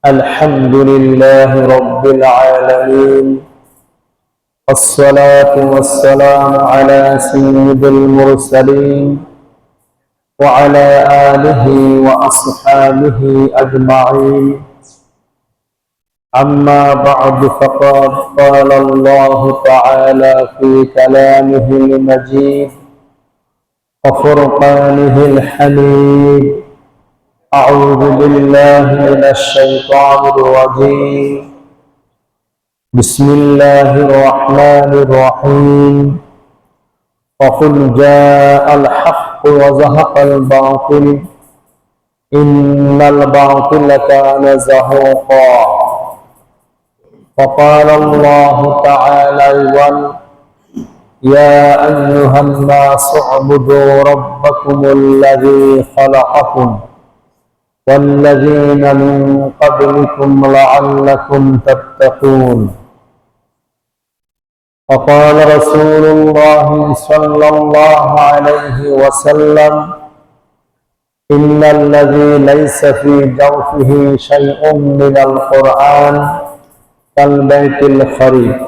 الحمد لله رب العالمين، والصلاة والسلام على سيد المرسلين وعلى آله وأصحابه أجمعين. أما بعد، فقد قال الله تعالى في كلامه المجيد وفرقانه الحميد: أعوذ بالله من الشيطان الرجيم. بسم الله الرحمن الرحيم. وقل جاء الحق وزهق الباطل إن الباطل كان زهوقا. وقال الله تعالى: يا أيها الناس اعبدوا ربكم الذي خلقكم والذين من قبلكم لعلكم تتقون. وقال رسول الله صلى الله عليه وسلم: إن الذي ليس في جوفه شيء من القرآن كالبيت الخريف.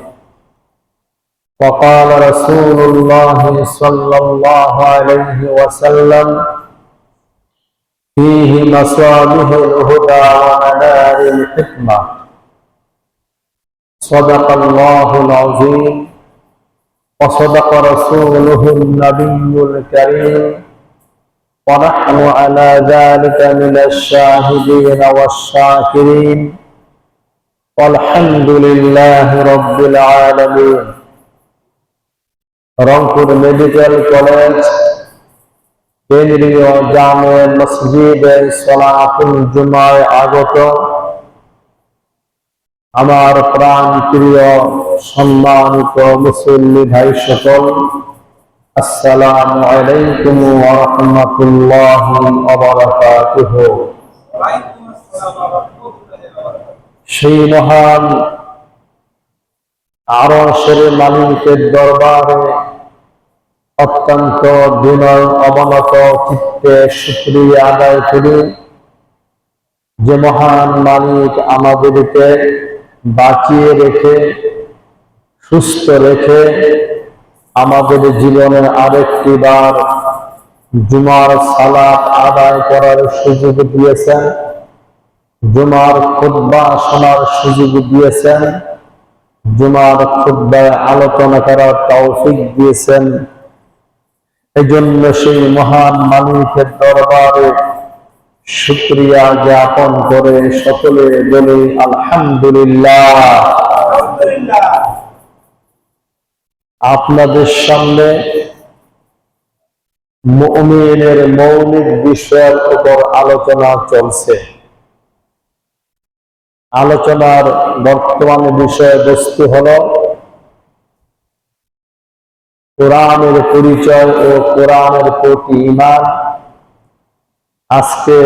وقال رسول الله صلى الله عليه وسلم: فيه مصابيح الهدى ومنار الحكمة. صدق الله العظيم وصدق رسوله النبي الكريم، ونحن على ذلك من الشاهدين والشاكرين، والحمد لله رب العالمين. Rangpur medical college কেন্দ্রীয় জামে মসজিদে সলাতুল জুমায় আগত আমার প্রাণ প্রিয় সম্মানিত মুসল্লি ভাই সকল, আসসালামু আলাইকুম ওয়া রাহমাতুল্লাহি ওয়া বারাকাতুহু। সেই মহান আরশের মালিকের দরবারে অত্যন্ত বিনয় অবনত চিত্তে শুকরিয়া আদায় করি যে মহান মালিক আমাদেরকে বাঁচিয়ে রেখে সুস্থ রেখে আমাদের জীবনে আরেকটি বার জুমার সালাত আদায় করার সুযোগ দিয়েছেন, জুমার খুতবা শোনার সুযোগ দিয়েছেন, জুমার খুতবায় আলোচনা করার তৌফিক দিয়েছেন। এজন্য সেই মহান মালিকের দরবারে শুকরিয়া জ্ঞাপন করে সকলে বলি আলহামদুলিল্লাহ। আপনাদের সামনে মুমিনের মৌলিক বিষয়ের উপর আলোচনা চলছে। আলোচনার বর্তমান বিষয়বস্তু হল কোরআনের পরিচয় ও কোরআনের প্রতি ঈমান। আজকে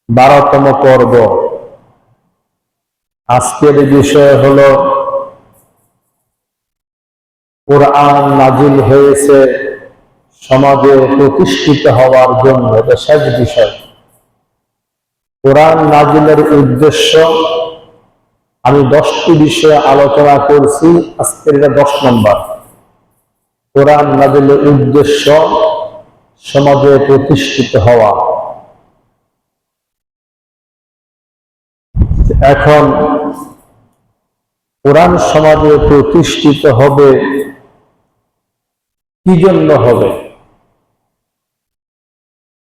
12তম পর্ব। আজকের বিষয় হল কোরআন নাজিল হয়েছে সমাজে প্রতিষ্ঠিত হওয়ার জন্য। এটা শেষ বিষয়। কোরআন নাজিলের উদ্দেশ্য আমি 10টি বিষয়ে আলোচনা করছি, আজকের এটা 10 নম্বর। কোরআন নাজিলের উদ্দেশ্য সমাজে প্রতিষ্ঠিত হওয়া। এখন কোরআন সমাজে প্রতিষ্ঠিত হবে কি জন্য হবে?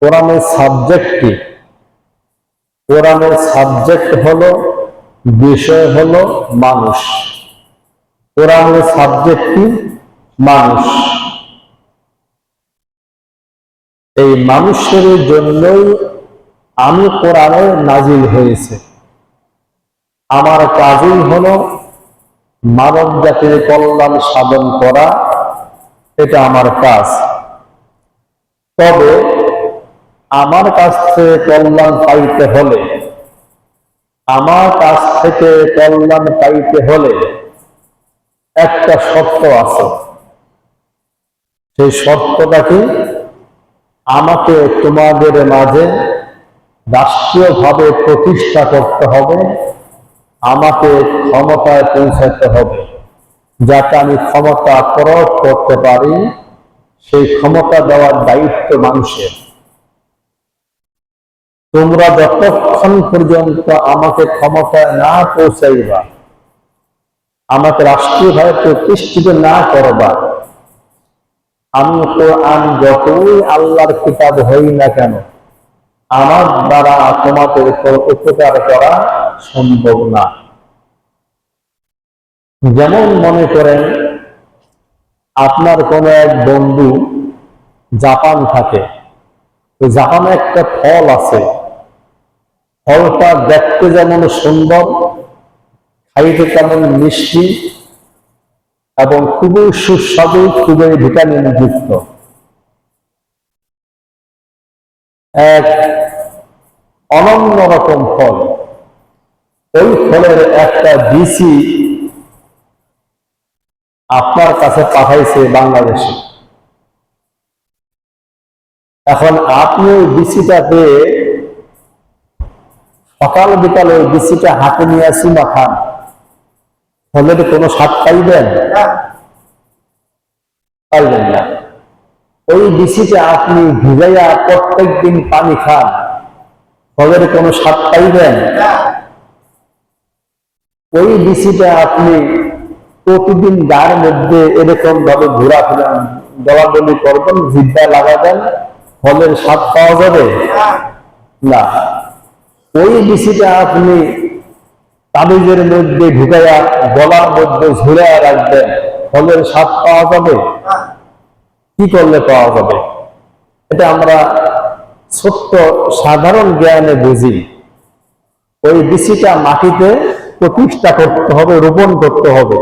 কোরআনের সাবজেক্ট কি? কোরআনের সাবজেক্ট হলো, বিষয় হলো মানুষ। কোরআনের সাবজেক্ট কি? মানুষ। এই মানুষের জন্যই আমি কোরআনে নাজিল হয়েছে। আমার কাজই হলো মানব জাতির কল্যাণ সাধন করা, এটা আমার কাজ। তবে আমার কাছ থেকে কল্যাণ পাইতে হলে, আমার কাছ থেকে কল্যাণ পাইতে হলে একটা শর্ত আছে। সেই শর্তটা কি? আমাকে তোমাদের মাঝে রাষ্ট্রীয়ভাবে প্রতিষ্ঠা করতে হবে, আমাকে ক্ষমতায় পৌঁছাতে হবে, যাতে আমি ক্ষমতা প্রয়োগ করতে পারি। সেই ক্ষমতা দেওয়ার দায়িত্ব মানুষের। তোমরা যতক্ষণ পর্যন্ত আমাকে ক্ষমতায় না পৌঁছাইবা, আমাকে রাষ্ট্রীয়ভাবে প্রতিষ্ঠিত না করবা, আমি কোরআন যতই আল্লাহর কিতাব হই না কেন, আমার দ্বারা তোমাদের উপকার করা সম্ভব না। যেমন মনে করেন, আপনার কোনো এক বন্ধু জাপান থাকে, জাপানে একটা ফল আছে, ফলটা দেখতে যেমন সুন্দর, খাইতে তেমন মিষ্টি এবং খুবই সুস্বাদু, খুবই ভিটামিন যুক্ত। এক অনন্য রকম ফল। ওই ফলের একটা বিচি আপনার কাছে পাঠাইছে বাংলাদেশে। এখন আপনি ওই বিচিটা পেয়ে সকাল বিকাল ওই বিচিটা হাতে নিয়ে আসি বা খান, ফলের কোনো স্বাদ পাইবেন? পাইবেন না। ওই বিচিটা আপনি ভিজাইয়া প্রত্যেকদিন পানি খান, ফলের কোনো স্বাদ পাইবেন? ওই বিচিটা আপনি প্রতিদিন গায়ের মধ্যে এরকম ভাবে ঘোরাফেরা দলাদলি করবেন, জিভ্বা লাগাবেন, ফলের স্বাদ পাওয়া যাবে না। ওই বিচিটা আপনি তাবিজের মধ্যে ঢুকাইয়া গলার মধ্যে ঝুলাইয়া রাখবেন, ফলের স্বাদ পাওয়া যাবে? কি করলে পাওয়া যাবে? এটা আমরা ছোট্ট সাধারণ জ্ঞানে বুঝি। ওই বিচিটা মাটিতে প্রতিষ্ঠা করতে হবে, রোপণ করতে হবে।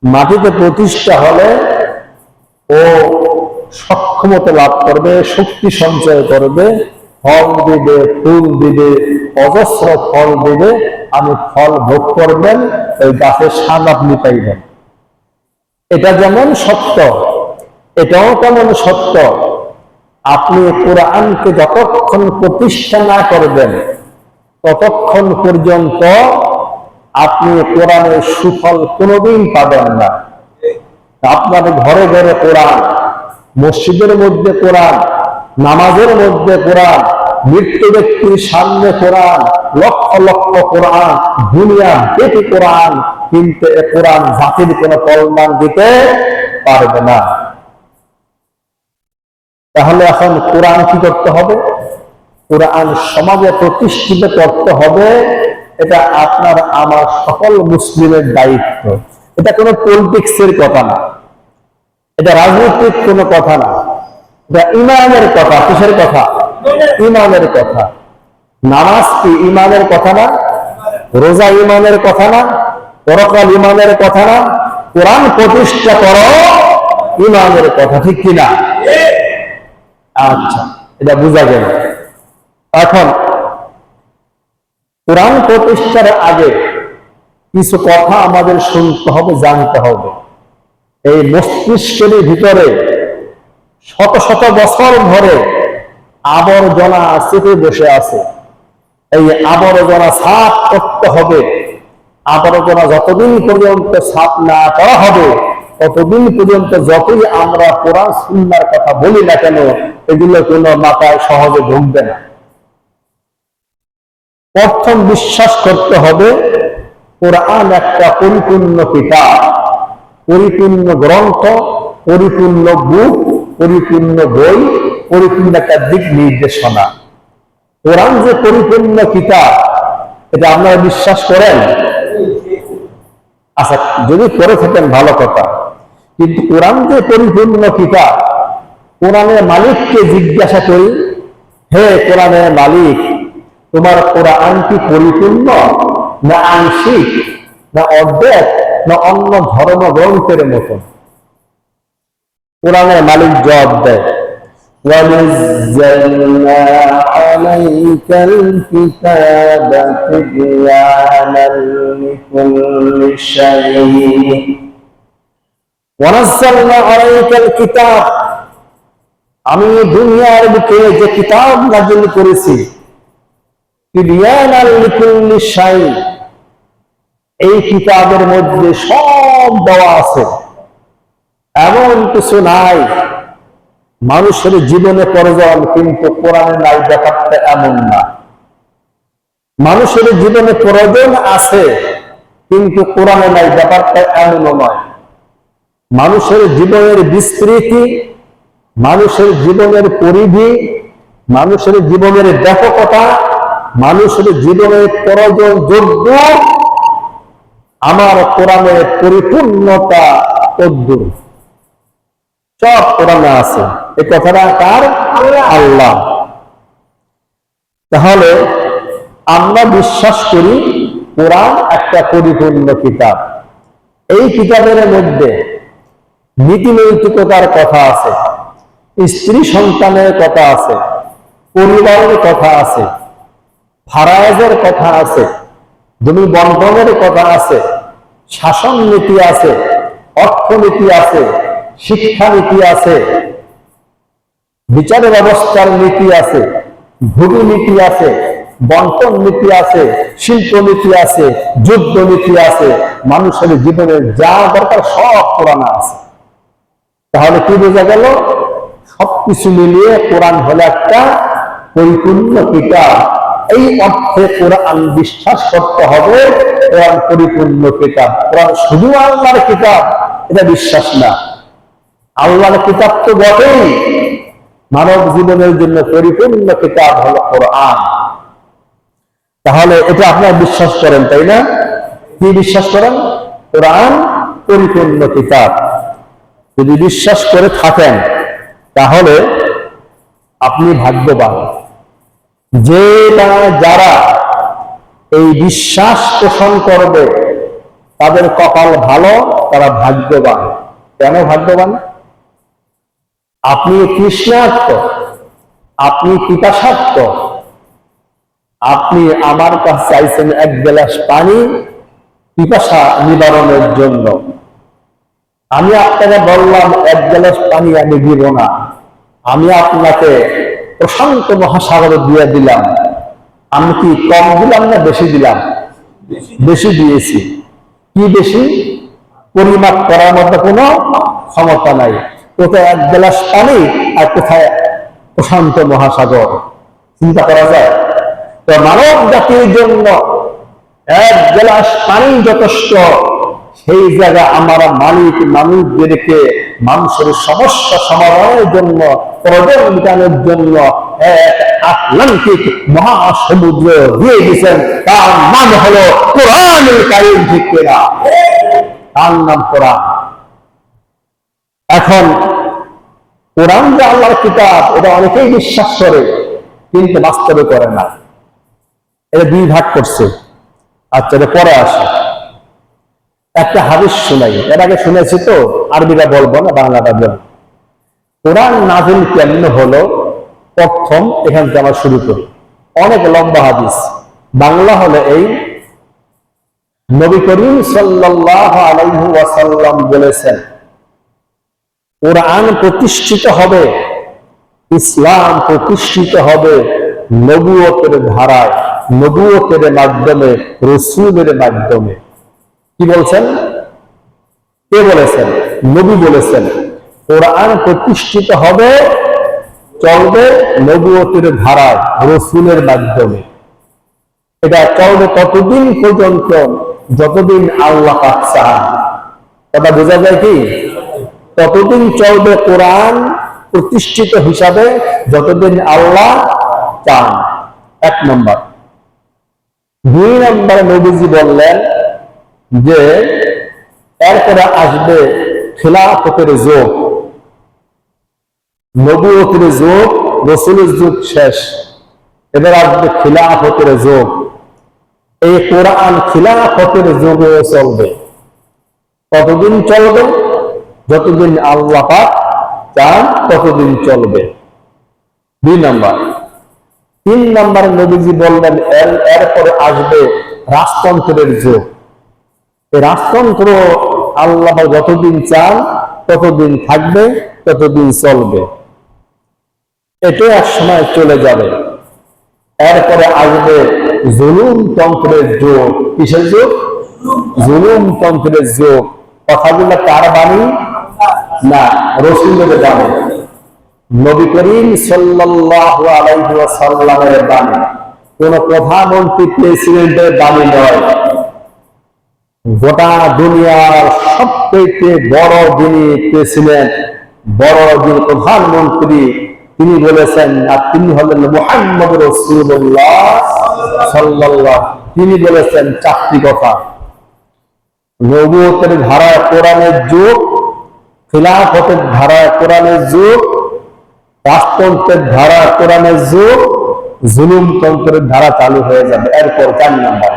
মাটিতে প্রতিষ্ঠা হলে ও সক্ষমতা লাভ করবে, শক্তি সঞ্চয় করবে, ফল দিবে, ফুল দিবে, অজস্র ফল দিবে, আমি ফল ভোগ করবেন, ওই গাছের স্বাদ আপনি পাইবেন। এটা যেমন সত্য, এটাও তেমন সত্য। আপনি কোরআনকে যতক্ষণ প্রতিষ্ঠা না করবেন, ততক্ষণ পর্যন্ত আপনি কোরআনের সুফল কোনোদিন পাবেন না। আপনার ঘরে ঘরে কোরআন, মসজিদের মধ্যে কোরআন, নামাজের মধ্যে কোরআন, মৃত্যু ব্যক্তির সামনে কোরআন, লক্ষ লক্ষ কোরআন, দুনিয়া ব্যাপী কোরআন, কিন্তু এ কোরআন জাতির কোনো কল্যাণ দিতে পারবে না। তাহলে এখন কোরআন কি করতে হবে? কোরআন সমাজে প্রতিষ্ঠিত করতে হবে। এটা আপনার আমার সকল মুসলিমের দায়িত্ব। এটা কোনো পলিটিক্সের কথা না, এটা রাজনৈতিক কোনো কথা না, এটা ইমানের কথা। কিসের কথা? ইমানের কথা। নামাজ কি ইমানের কথা না? রোজা ইমানের কথা না? পরকাল ইমানের কথা না? কোরআন প্রতিষ্ঠা করো ইমানের কথা, ঠিক কিনা? আচ্ছা, এটা বোঝা গেল। এখন কোরআন প্রতিষ্ঠার আগে কিছু কথা আমাদের শুনতে হবে, জানতে হবে। এই মস্তিষ্কের ভিতরে শত শত বছর ধরে আবর্জনা চেপে বসে আছে। এই আবর্জনা সাফ করতে হবে। আবর্জনা যতদিন পর্যন্ত সাফ না করা হবে, ততদিন পর্যন্ত যতই আমরা কোরআন সুন্নাহর কথা বলি না কেন, এগুলো কোনো মাথায় সহজে ঢুকবে না। প্রথম বিশ্বাস করতে হবে কোরআন একটা পরিপূর্ণ কিতাব, পরিপূর্ণ গ্রন্থ, পরিপূর্ণ বুক, পরিপূর্ণ বই, পরিপূর্ণ একটা দিক নির্দেশনা। কোরআন যে পরিপূর্ণ কিতাব, এটা আপনারা বিশ্বাস করেন? আচ্ছা, যদি করে থাকেন ভালো কথা। কিন্তু কোরআন যে পরিপূর্ণ কিতাব, কোরআনের মালিককে জিজ্ঞাসা করি, হে কোরআনের মালিক, তোমার কোরআন কি পরিপূর্ণ, না আংশিক, না অর্ধেক, না অন্য ধর্ম গ্রন্থের মতন? কোরআনের মালিক জবাব দেয়, وَنَزَّلْنَا عَلَيْكَ الْكِتَابَ تِبْيَانًا لِكُلِّ شَيْءٍ وَنَزَّلْنَا عَلَيْكَ الْكِتَابَ, আমি দুনিয়ার বুকে যে কিতাব নাযিল করেছি, তিবিয়ানাল লিকুল্লি শাই, এই কিতাবের মধ্যে সব দেওয়া আছে, এমন কিছু নাই মানুষের জীবনে প্রয়োজন কিন্তু কোরআনে নাই, ব্যাপারটা এমন না। মানুষের জীবনে প্রয়োজন আছে কিন্তু কোরআনে নাই, ব্যাপারটা এমনও নয়। মানুষের জীবনের বিস্তৃতি, মানুষের জীবনের পরিধি, মানুষের জীবনের ব্যাপকতা, মানুষের জীবনের প্রয়োজন যোগ্য, আমার কোরআনের পরিপূর্ণতা তদ্দূর, সব কোরআনে আছে। এই কথাটা কার? আল্লাহ। তাহলে আমরা বিশ্বাস করি কোরআন একটা পরিপূর্ণ কিতাব। এই কিতাবের মধ্যে নীতি নৈতিকতার কথা আছে, স্ত্রী সন্তানের কথা আছে, পরিবারের কথা আছে, ফারায়েজের কথা আছে, জমি বন্টনের কথা আছে, শাসন নীতি আছে, অর্থনীতি আছে, শিক্ষানীতি আছে, বিচার ব্যবস্থার নীতি আছে, ভূমি নীতি আছে, বন্টন নীতি আছে, শিল্প নীতি আছে, যুদ্ধ নীতি আছে, মানুষের জীবনে যা দরকার সব কোরআনে আছে। তাহলে কি বোঝা গেল? সবকিছু মিলিয়ে কোরআন হলো একটা পরিপূর্ণ কিতাব। এই অর্থে কোরআন বিশ্বাস করতে হবে, কোরআন পরিপূর্ণ কিতাব। কোরআন শুধু আল্লাহর কিতাব এটা বিশ্বাস না। আল্লাহর কিতাব তো বটেই, মানব জীবনের জন্য পরিপূর্ণ কিতাব হলো কোরআন। তাহলে এটা আপনারা বিশ্বাস করেন, তাই না? কি বিশ্বাস করেন? কোরআন পরিপূর্ণ কিতাব। যদি বিশ্বাস করে থাকেন তাহলে আপনি ভাগ্যবান। যে যারা এই বিশ্বাস পোষণ করবে তাদের কপাল ভালো, তারা ভাগ্যবান। কেন ভাগ্যবান? আপনি তৃষ্ণার্ত, আপনি পিপাসার্ত, আপনি আমার কাছে চাইছেন এক গ্লাস পানি পিপাসা নিবারণের জন্য। আমি আপনাকে বললাম এক গ্লাস পানি আমি দিব না, আমি আপনাকে প্রশান্ত মহাসাগর দিয়ে দিলাম। আমি কি কম দিলাম না বেশি দিলাম? বেশি দিয়েছি। কি বেশি? পরিমাপ করার মতো কোনো ক্ষমতা নাই। কোথায় এক গ্লাস পানি আর কোথায় প্রশান্ত মহাসাগর, চিন্তা করা যায়? তো মানব জাতির জন্য এক গ্লাস পানি যথেষ্ট। সেই জায়গা আমার মালিক মানুষদেরকে মানুষের সমস্যা সমাধানের জন্য, প্রয়োজন মেটানোর জন্য এক আটলান্টিক মহাসমুদ্র দিয়ে দিয়েছেন। তার নাম হলো কোরআনুল কারীম। ঠিক কিনা? তার নাম কোরআন। এখন কোরআন যে আল্লাহর কিতাব এটা অনেকেই বিশ্বাস করে কিন্তু বাস্তবে করে না। এটা দুই ভাগ করছে। আচ্ছা, এটা পরে আসে। একটা হাদিস শোনাই, এর আগে শুনেছি তো, আরবিটা বলবো না, বাংলাটা বলবো। কোরআন নাযিল কেমনে হলো প্রথম এখান থেকে আমরা শুরু করি। অনেক লম্বা হাদিস। বাংলা হলো এই, নবী করিম সাল্লাল্লাহু আলাইহি ওয়াসাল্লাম বলেছেন কোরআন প্রতিষ্ঠিত হবে, ইসলাম প্রতিষ্ঠিত হবে নবুয়তের ধারায়, নবুয়তের মাধ্যমে, রাসূলের মাধ্যমে। কি বলছেন? কে বলেছেন? নবী বলেছেন কোরআন প্রতিষ্ঠিত হবে, চলবে নবুয়তের ধারায়, রাসূলের মাধ্যমে। এটা চলবে ততদিন পর্যন্ত যতদিন আল্লাহ পাক চান। কথা বোঝা যায় কি? ততদিন চলবে কোরআন প্রতিষ্ঠিত হিসাবে যতদিন আল্লাহ চান। এক নম্বর। দুই নম্বরে নবীজি বললেন যে এরপরে আসবে খিলাফতের যুগ, নবুয়তের যুগ, রাসূলের যুগ শেষ, এবার আসবে খিলাফতের যুগ। এই কোরআন খিলাফতের যুগে চলবে। কতদিন চলবে? যতদিন আল্লাহ পাক চান ততদিন চলবে। দুই নম্বর। তিন নম্বর নবীজি বললেন এরপরে আসবে রাজতন্ত্রের যুগ। এই রাজতন্ত্র আল্লাহ যতদিন চান ততদিন থাকবে, ততদিন চলবে। এটা এক সময় চলে যাবে। এরপরে আসবে জুলুম তন্ত্রের যুগ। কিসের যুগ? জুলুম তন্ত্রের যুগ। কথাগুলো কার বাণী? না, রাসূলের বাণী, নবী করিম সাল্লাল্লাহু আলাইহি ওয়াসাল্লামের বাণী, কোন প্রধানমন্ত্রী প্রেসিডেন্টের বাণী নয়। গোটা দুনিয়ার সবচেয়ে বড় যিনি প্রেসিডেন্ট, বড় যিনি প্রধানমন্ত্রী, তিনি বলেছেন, আর তিনি হলেন মুহাম্মদ রাসূলুল্লাহ সাল্লাল্লাহু, তিনি বলেছেন চারটি কথা। নবুয়তের ধারা কোরআনের যুগ, খিলাফতের ধারা কোরআনের যুগ, রাজতন্ত্রের ধারা কোরআনের যুগ, জুলুম তন্ত্রের ধারা চালু হয়ে যাবে। এরপর 4 নম্বর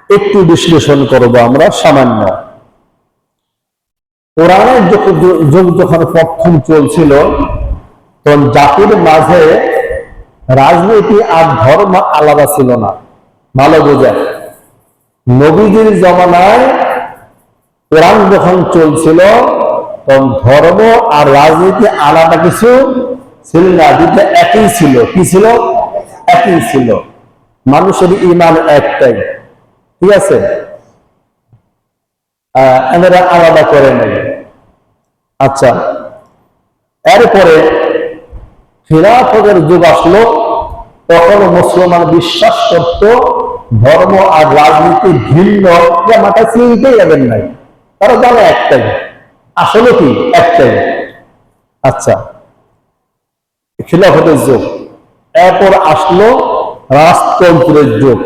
একটু বিশ্লেষণ করব আমরা সামান্য। কোরআনের যুগ যখন প্রথম চলছিল, তখন জাতির মাঝে রাজনীতি আর ধর্ম আলাদা ছিল না। ভালো বোঝায়, নবীজির জমানায় কোরআন যখন চলছিল, তখন ধর্ম আর রাজনীতি আলাদা কিছু ছিল না, দুটো একই ছিল। কি ছিল? একই ছিল। মানুষের ঈমান একটাই, ঠিক আছে, এনারা আলাদা করে নেই। আচ্ছা, এরপরে খিলাফতের যুগ আসলো, তখন মুসলমান বিশ্বাস করত ধর্ম আর রাজনীতি ভিন্ন, মাথায় চিনতেই যাবেন নাই, তারা জানে একটাই, আসলে কি একটাই। আচ্ছা, খিলাফতের যুগ। এরপর আসলো রাজতন্ত্রের যুগ।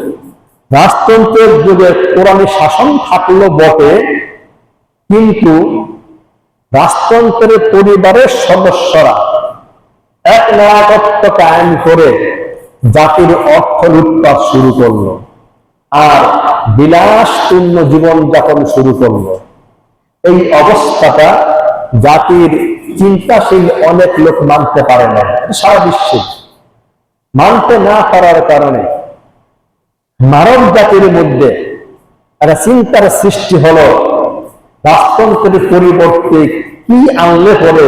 রাজতন্ত্রের যুগে কোরআনী শাসন থাকলো বটে, কিন্তু রাজতন্ত্রের পরিবারের সদস্যরা এক নায়কত্ব কায়েম করে জাতির অর্থ লুটপাট শুরু করলো আর বিলাসপূর্ণ জীবনযাপন শুরু করলো। এই অবস্থাটা জাতির চিন্তাশীল অনেক লোক মানতে পারে না। সারা বিশ্বে মানতে না পারার কারণে মানব জাতির মধ্যে একটা চিন্তার সৃষ্টি হলো, রাজতন্ত্রের পরিবর্তে কি আনলে পরে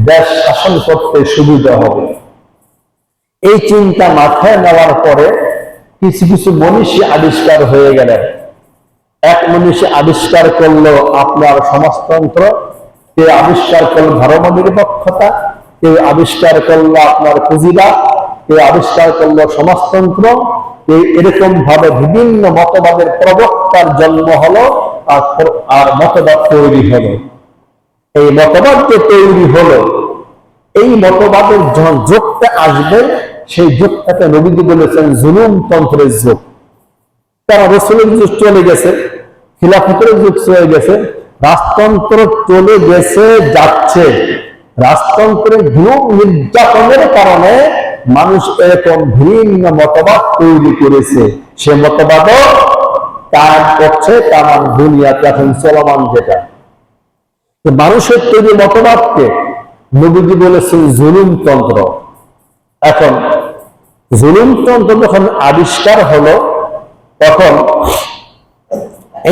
দেশ শাসন করতে সুবিধা হবে। এই চিন্তা মাথায় নেওয়ার পরে কিছু কিছু মনীষী আবিষ্কার হয়ে গেলেন। এক মনীষী আবিষ্কার করলো আপনার সমাজতন্ত্র, কেউ আবিষ্কার করলো ধর্মনিরপেক্ষতা, কেউ আবিষ্কার করলো আপনার পুঁজিবাদ, কেউ আবিষ্কার করলো সমাজতন্ত্র। এরকম ভাবে বিভিন্ন মতবাদের প্রবক্তার জন্ম হলো, আর মতবাদ তৈরি হলো। এই মতবাদ যে তৈরি হলো, এই মতবাদের যখন যুগটা আসবে, সেই যুগটাকে নবীজি বলেছেন জুলুম তন্ত্রের যুগ। তারা রাসূলের যুগ চলে গেছে, খিলাফতের যুগ চলে গেছে, রাজতন্ত্র চলে গেছে, যাচ্ছে। রাজতন্ত্রের জুলুম নির্যাতনের কারণে মানুষ এরকম ভিন্ন মতবাদ তৈরি করেছে। সে মতবাদও কাজ করছে তামাম দুনিয়াতে এখন চলমান। যেটা মানুষের তৈরি মতবাদকে নবীজি বলেছেন জুলুম তন্ত্র। এখন জুলুম তন্ত্র যখন আবিষ্কার হলো, তখন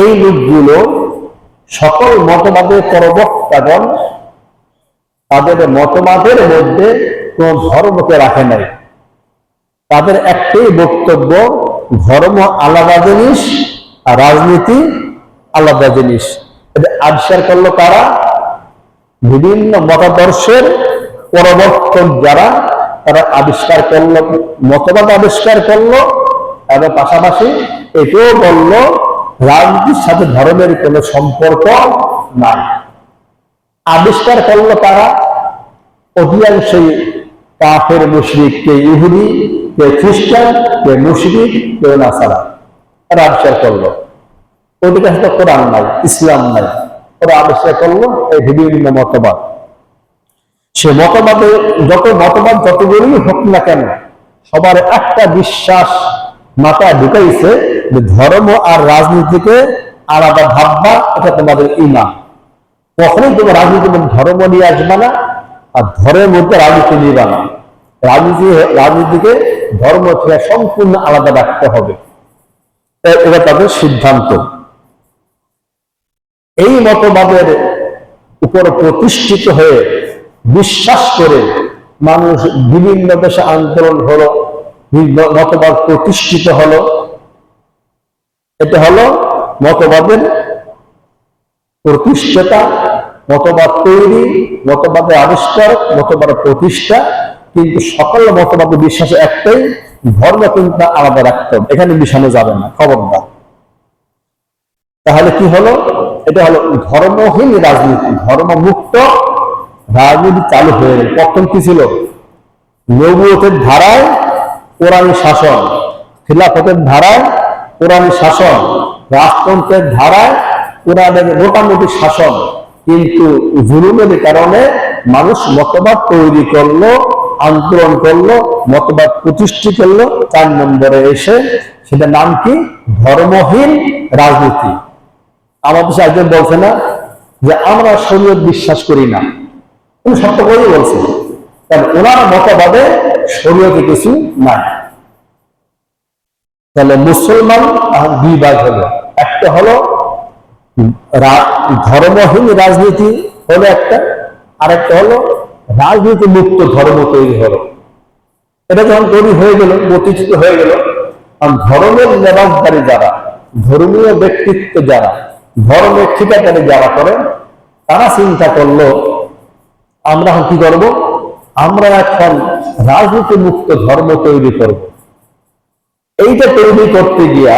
এই লোকগুলো সকল মতবাদের প্রবক্তাগণ তাদের মতবাদের মধ্যে কোন ধর্মকে রাখে নাই। তাদের একটাই বক্তব্য, ধর্ম আলাদা জিনিস আর রাজনীতি আলাদা জিনিস। এটা আবিষ্কার করলো কারা? বিভিন্ন মতাদর্শের পরবর্তন যারা, তারা আবিষ্কার করলো, মতবাদ আবিষ্কার করলো, এবং পাশাপাশি এটাও বললো রাজনীতির সাথে ধর্মের কোনো সম্পর্ক নাই। আবিষ্কার করলো তারা অধিকাংশই কাফের মুশরিক, কে ইহুদি, কে খ্রিস্টান, কে মুশরিক, কে নাসারা। তারা আবিষ্কার করলো ওদের কাছে তো কোরআন নাই, ইসলাম নাই। ওরা আবিষ্কার করলো এই বিভিন্ন মতবাদ। সে মতবাদে যতগুলোই হোক না কেন, সবার একটা বিশ্বাস মাথায় ঢুকাইছে যে ধর্ম আর রাজনীতিকে আলাদা ভাববা, এটা তোমাদের ঈমান। কখনোই তোমার রাজনীতির মধ্যে ধর্ম নিয়ে আসবা না, আর ধর্মের মধ্যে রাজনীতি নিবা না। রাজনীতিকে ধর্ম থেকে সম্পূর্ণ আলাদা রাখতে হবে, এটা তাদের সিদ্ধান্ত। এই মতবাদের উপর প্রতিষ্ঠিত হয়ে বিশ্বাস করে মানুষ বিভিন্ন দেশে আন্দোলন হলো, মতবাদ প্রতিষ্ঠিত হলো। এটা হলো মতবাদের প্রতিষ্ঠাতা, মতবাদ তৈরি, মতবাদের আবিষ্কার, মতবাদ প্রতিষ্ঠা। কিন্তু সকল মতবাদের বিশ্বাস একটাই, ধর্ম কিন্তু আলাদা রাখতে হবে, এখানে মিশানো যাবে না, খবরদার। তাহলে কি হলো? এটা হলো ধর্মহীন রাজনীতি, ধর্মমুক্ত রাজনীতি চালু হয়ে গেল। প্রথম কি ছিল? নবুয়তের ধারায় কোরআনী শাসন, খিলাফতের ধারায় কোরআনী শাসন, রাজতন্ত্রের ধারায় কোরআনের মোটামুটি শাসন। কিন্তু জুলুমের কারণে মানুষ মতবাদ তৈরি করলো, আন্দোলন করলো, মতবাদ প্রতিষ্ঠিত করলো। 4 নম্বরে এসে সেটা নাম কি? ধর্মহীন রাজনীতি। আমাদের দেশে একজন বলছে না যে আমরা শরীয়ত বিশ্বাস করি না, উনি সত্য করেই বলছে, কারণ ওনার মতবাদে শরীয়তে কিছু নাই। তাহলে মুসলমান দুই ভাগ হলো, একটা হলো ধর্মহীন রাজনীতি হলো একটা, আর একটা হলো রাজনীতি মুক্ত ধর্ম তৈরি হলো। এটা যখন তৈরি হয়ে গেল, প্রতিষ্ঠিত হয়ে গেল, আর ধর্মের লেবাসদারি যারা, ধর্মীয় ব্যক্তিত্ব যারা, ধর্মের ঠিকাদারি যারা করে, তারা চিন্তা করলো আমরা কি করব? আমরা এখন রাজনীতি মুক্ত ধর্ম তৈরি করব। এইটা তৈরি করতে গিয়া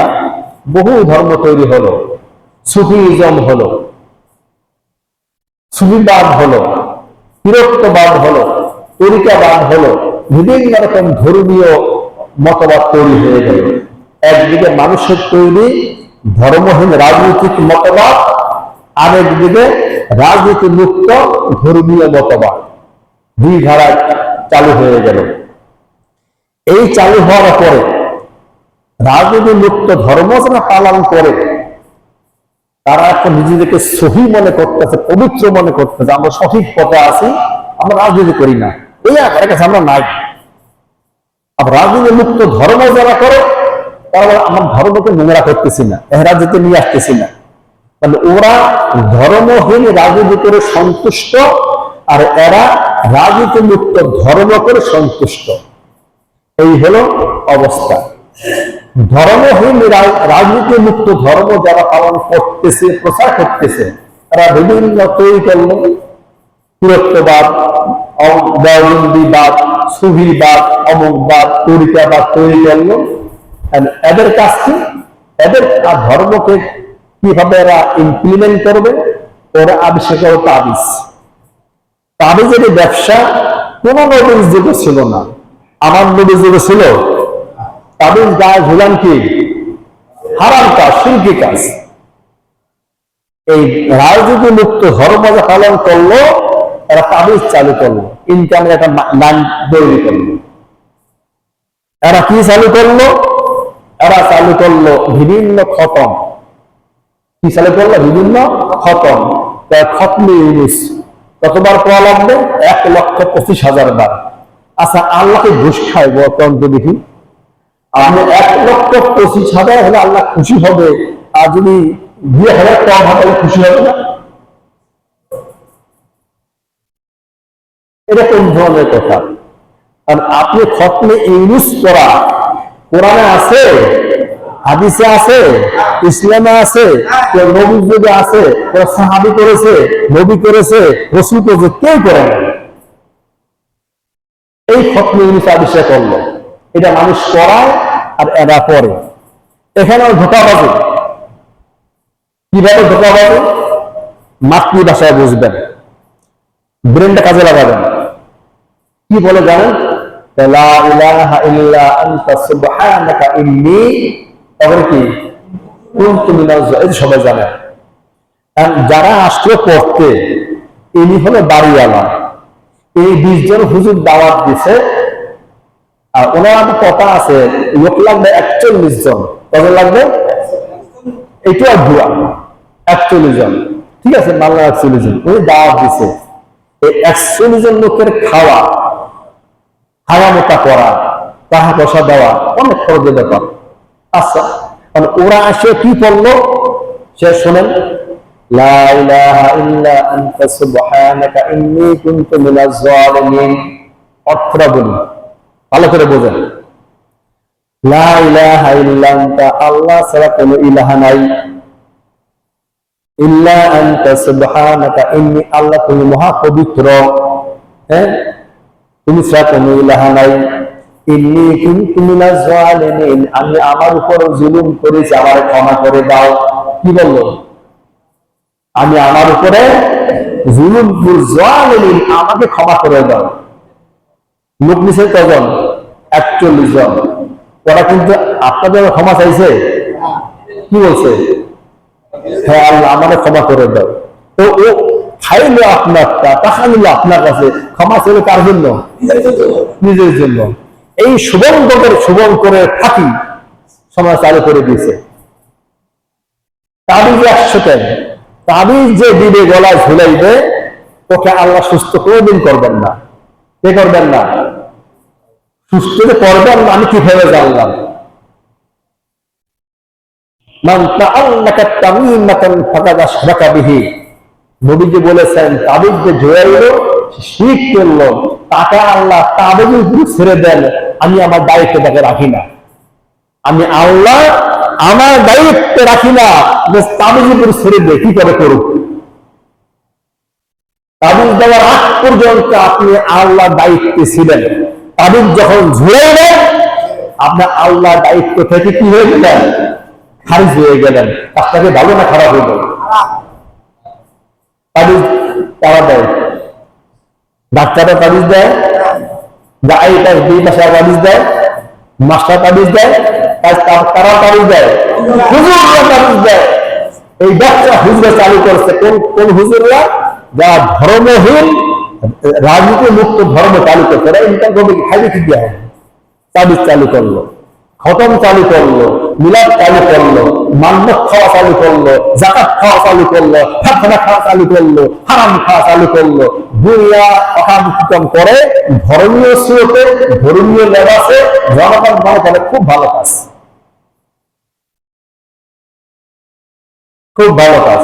বহু ধর্ম তৈরি হলো। সুফিজম হলো, সুফিবাদ হলো, বিরক্তবাদ হলো, তরিকাবাদ হলো, বিভিন্ন রকম ধর্মীয় মতবাদ তৈরি হয়ে গেল। একদিকে মানুষের তৈরি ধর্মহীন রাজনৈতিক মতবাদ, আরেকদিকে রাজনীতি মুক্ত ধর্মীয় মতবাদ, দুই ধারা চালু হয়ে গেল। এই চালু হওয়ার পরে রাজনীতি মুক্ত ধর্ম যারা পালন করে, তারা এখন নিজেদেরকে সহি মনে করতেছে, পবিত্র মনে করতেছে, আমরা সঠিক পথে আছি, আমরা রাজনীতি করি না, এই আকারের কাছে আমরা নাই। আর রাজনীতি মুক্ত ধর্ম যারা করে, তারা আমার ধর্মকে নোংরা করতেছি না, রাজনীতি নিয়ে আসতেছি না। তাহলে ওরা ধর্মহীন রাজনীতি করে সন্তুষ্ট, আর এরা রাজনীতি মুক্ত ধর্ম করে সন্তুষ্ট। এই হলো অবস্থা। ধর্মহীন রাজনীতি মুক্ত ধর্ম যারা পালন করতেছে, প্রচার করতেছে, তারা বিভিন্ন তৈরি করলো বিরক্তবাদ, দেওবন্দিবাদ, সুফিবাদ, অমুকবাদ, তরিকাবাদ তৈরি করলো। এদের কাছ থেকে এদের ধর্মকে কিভাবে এরা ইমপ্লিমেন্ট করবে? ওরা আবিষ্কার করো তাবিজ। তাবিজের ব্যবসা কোন নবীর যুগে ছিল না, আমার নবীর যুগে ছিল। তাবিজ গায়ে ঝুলান কি? হারাম কাজ, শিরকি কাজ। এই রাজনীতি মুক্ত ধর্ম পালন করলো, এরা তাবিজ চালু করলো, ইনকামের একটা মান তৈরি করলো। এরা কি চালু করলো? এরা চালু করলো বিভিন্ন খতম। কি চালু করলো? বিভিন্ন খতম। খতমে ইউনুস কতবার পড়া লাগবে? 1,25,000 বার। আচ্ছা, আল্লাহকে ঘুষ খায় বর্তমান তো দেখি, আপনি 1,25,000 হলে আল্লাহ খুশি হবে, আর যদি 2,000 কম হয় তাহলে খুশি হবে না? এটা কোন ধরনের কথা? আর আপনি খতমে ইউনুস পড়া কোরআনে আছে, হাদিসে আছে, ইসলামে আছে, নবীর যুগে আছে, সাহাবী করেছে, নবী করেছে, রাসূল করেছে, কেউ করে না। এই খতমে ইউনুস আবিষ্কার করলো, এটা মানুষ পড়ায় আর এরা পড়ে। এখানেও ধোঁকাবাজি। কিভাবে ধোঁকাবাজি? মাতৃভাষায় বুঝবেন, ব্রেনটা কাজে লাগাবেন। কি বলে জানেন? লা ইলাহা ইল্লা আনতা সুবহানাকা ইন্নী, তারপরে কি? কুনতু মিনাজ জালিমিন। সবাই জানে। যারা আসলে পড়তে, ইনি হলো বাড়িওয়ালা, এই 20 জন হুজুর দাওয়াত দিছে, আর ওনার কথা আছে লোক লাগবে 41 জন। কত লাগবে? এটা ভুয়া, 41 জন। ঠিক আছে, মাল্লা 41 জন উনি দাওয়াত দিছে। এই 41 জন লোকের খাওয়া মোটা করা, টাকা পয়সা দেওয়া অনেক খরচের ব্যাপার। আচ্ছা, ওরা আসে কি করলো? সে শোনেন, লা ইলাহা ইল্লা আনতা সুবহানাকা ইন্নী কুনতু মিনাজ জালিমিন। অর্থটা বলি, ভালো করে বোঝেন। লা ইলাহা ইল্লা আনতা, আল্লাহ ছাড়া কোনো ইলাহা নাই। ইল্লা আনতা সুবহানাকা, ইন্নী, আল্লাহ তুমি মহা পবিত্র, হ্যাঁ, তুমি ছাড়া কোনো ইলাহা নাই। ইন্নী কুনতু মিনাজ জালিমিন, আমি আমার উপর জুলুম করেছি, আমার ক্ষমা করে দাও। কি বললো? আমি আমার উপরে জুলুম জালিমিন, আমাকে ক্ষমা করে দাও। লোক নিচে কজন? 41 জন। ওরা কিন্তু আপনাদের ক্ষমা চাইছে। কি বলছে? হ্যাঁ আল্লাহ আমাকে ক্ষমা করে দাও। তো ও খাইলো আপনারটা, টাকা নিল আপনার কাছে, ক্ষমা ছিল কার জন্য? নিজের জন্য। এই শুভঙ্করের ফাঁকি সমাজ চালু করে দিয়েছে। তাবিজ 100 টাকা, তাবিজ যে দিবে গলায় ঝুলাইবে, ওকে আল্লাহ সুস্থ কোনোদিন করবেন না। কে করবেন না? সুস্থ যে করবেন না, আমি কিভাবে জানলাম? মান তাআল্লাকা তামিমাতান ফাকাদ আশরাকা বিহি, নবীজি বলেছেন তাবিজ যে ঝুলাইলো, শিরক করলো, তাকে আল্লাহ তাবিজের উপর ছেড়ে দেন, আমি আমার দায়িত্ব তাকে রাখি না। আমি আল্লাহ আমার দায়িত্ব রাখি না, যে তাবিজের উপর ছেড়ে দেয়, কি করে করুক। তাবিজ দেওয়ার আগ পর্যন্ত আপনি আল্লাহ দায়িত্বে ছিলেন। তাবিজ যখন ঝুলাইলেন, আপনার আল্লাহ দায়িত্ব থেকে কি হয়ে গেলেন? খারিজ হয়ে গেলেন। কাজটাকে ভালো না খারাপ হয়ে গেল? তাবিজ তারা দেয়, ডাক্তাররা তাবিজ দেয়, গাইটা দুই পাশে তাবিজ দেয়, মাস্টার তাবিজ দেয়, তারা তাবিজ দেয়, হুজুররা তাবিজ দেয়। এই ব্যবসা হুজুরা চালু করছে। কোন কোন হুজুররা? যারা ধর্মহীন, রাজনীতি মুক্ত ধর্ম চালু করছে, এরা ইনকাম করবে কি, খাইবে কি দেওয়া? তাবিজ চালু করলো, খতম চালু করলো, মিলাদ চালু করলো, মান্নত খাওয়া চালু করলো, যাকাত খাওয়া চালু করলো, ফাতনা খাওয়া চালু করলো, হারাম খাওয়া চালু করলো। দুনিয়া অকাম করে ধর্মীয় স্রোতে, ধর্মীয় লেবাসে জনগণ মনে করে খুব ভালো কাজ, খুব ভালো কাজ।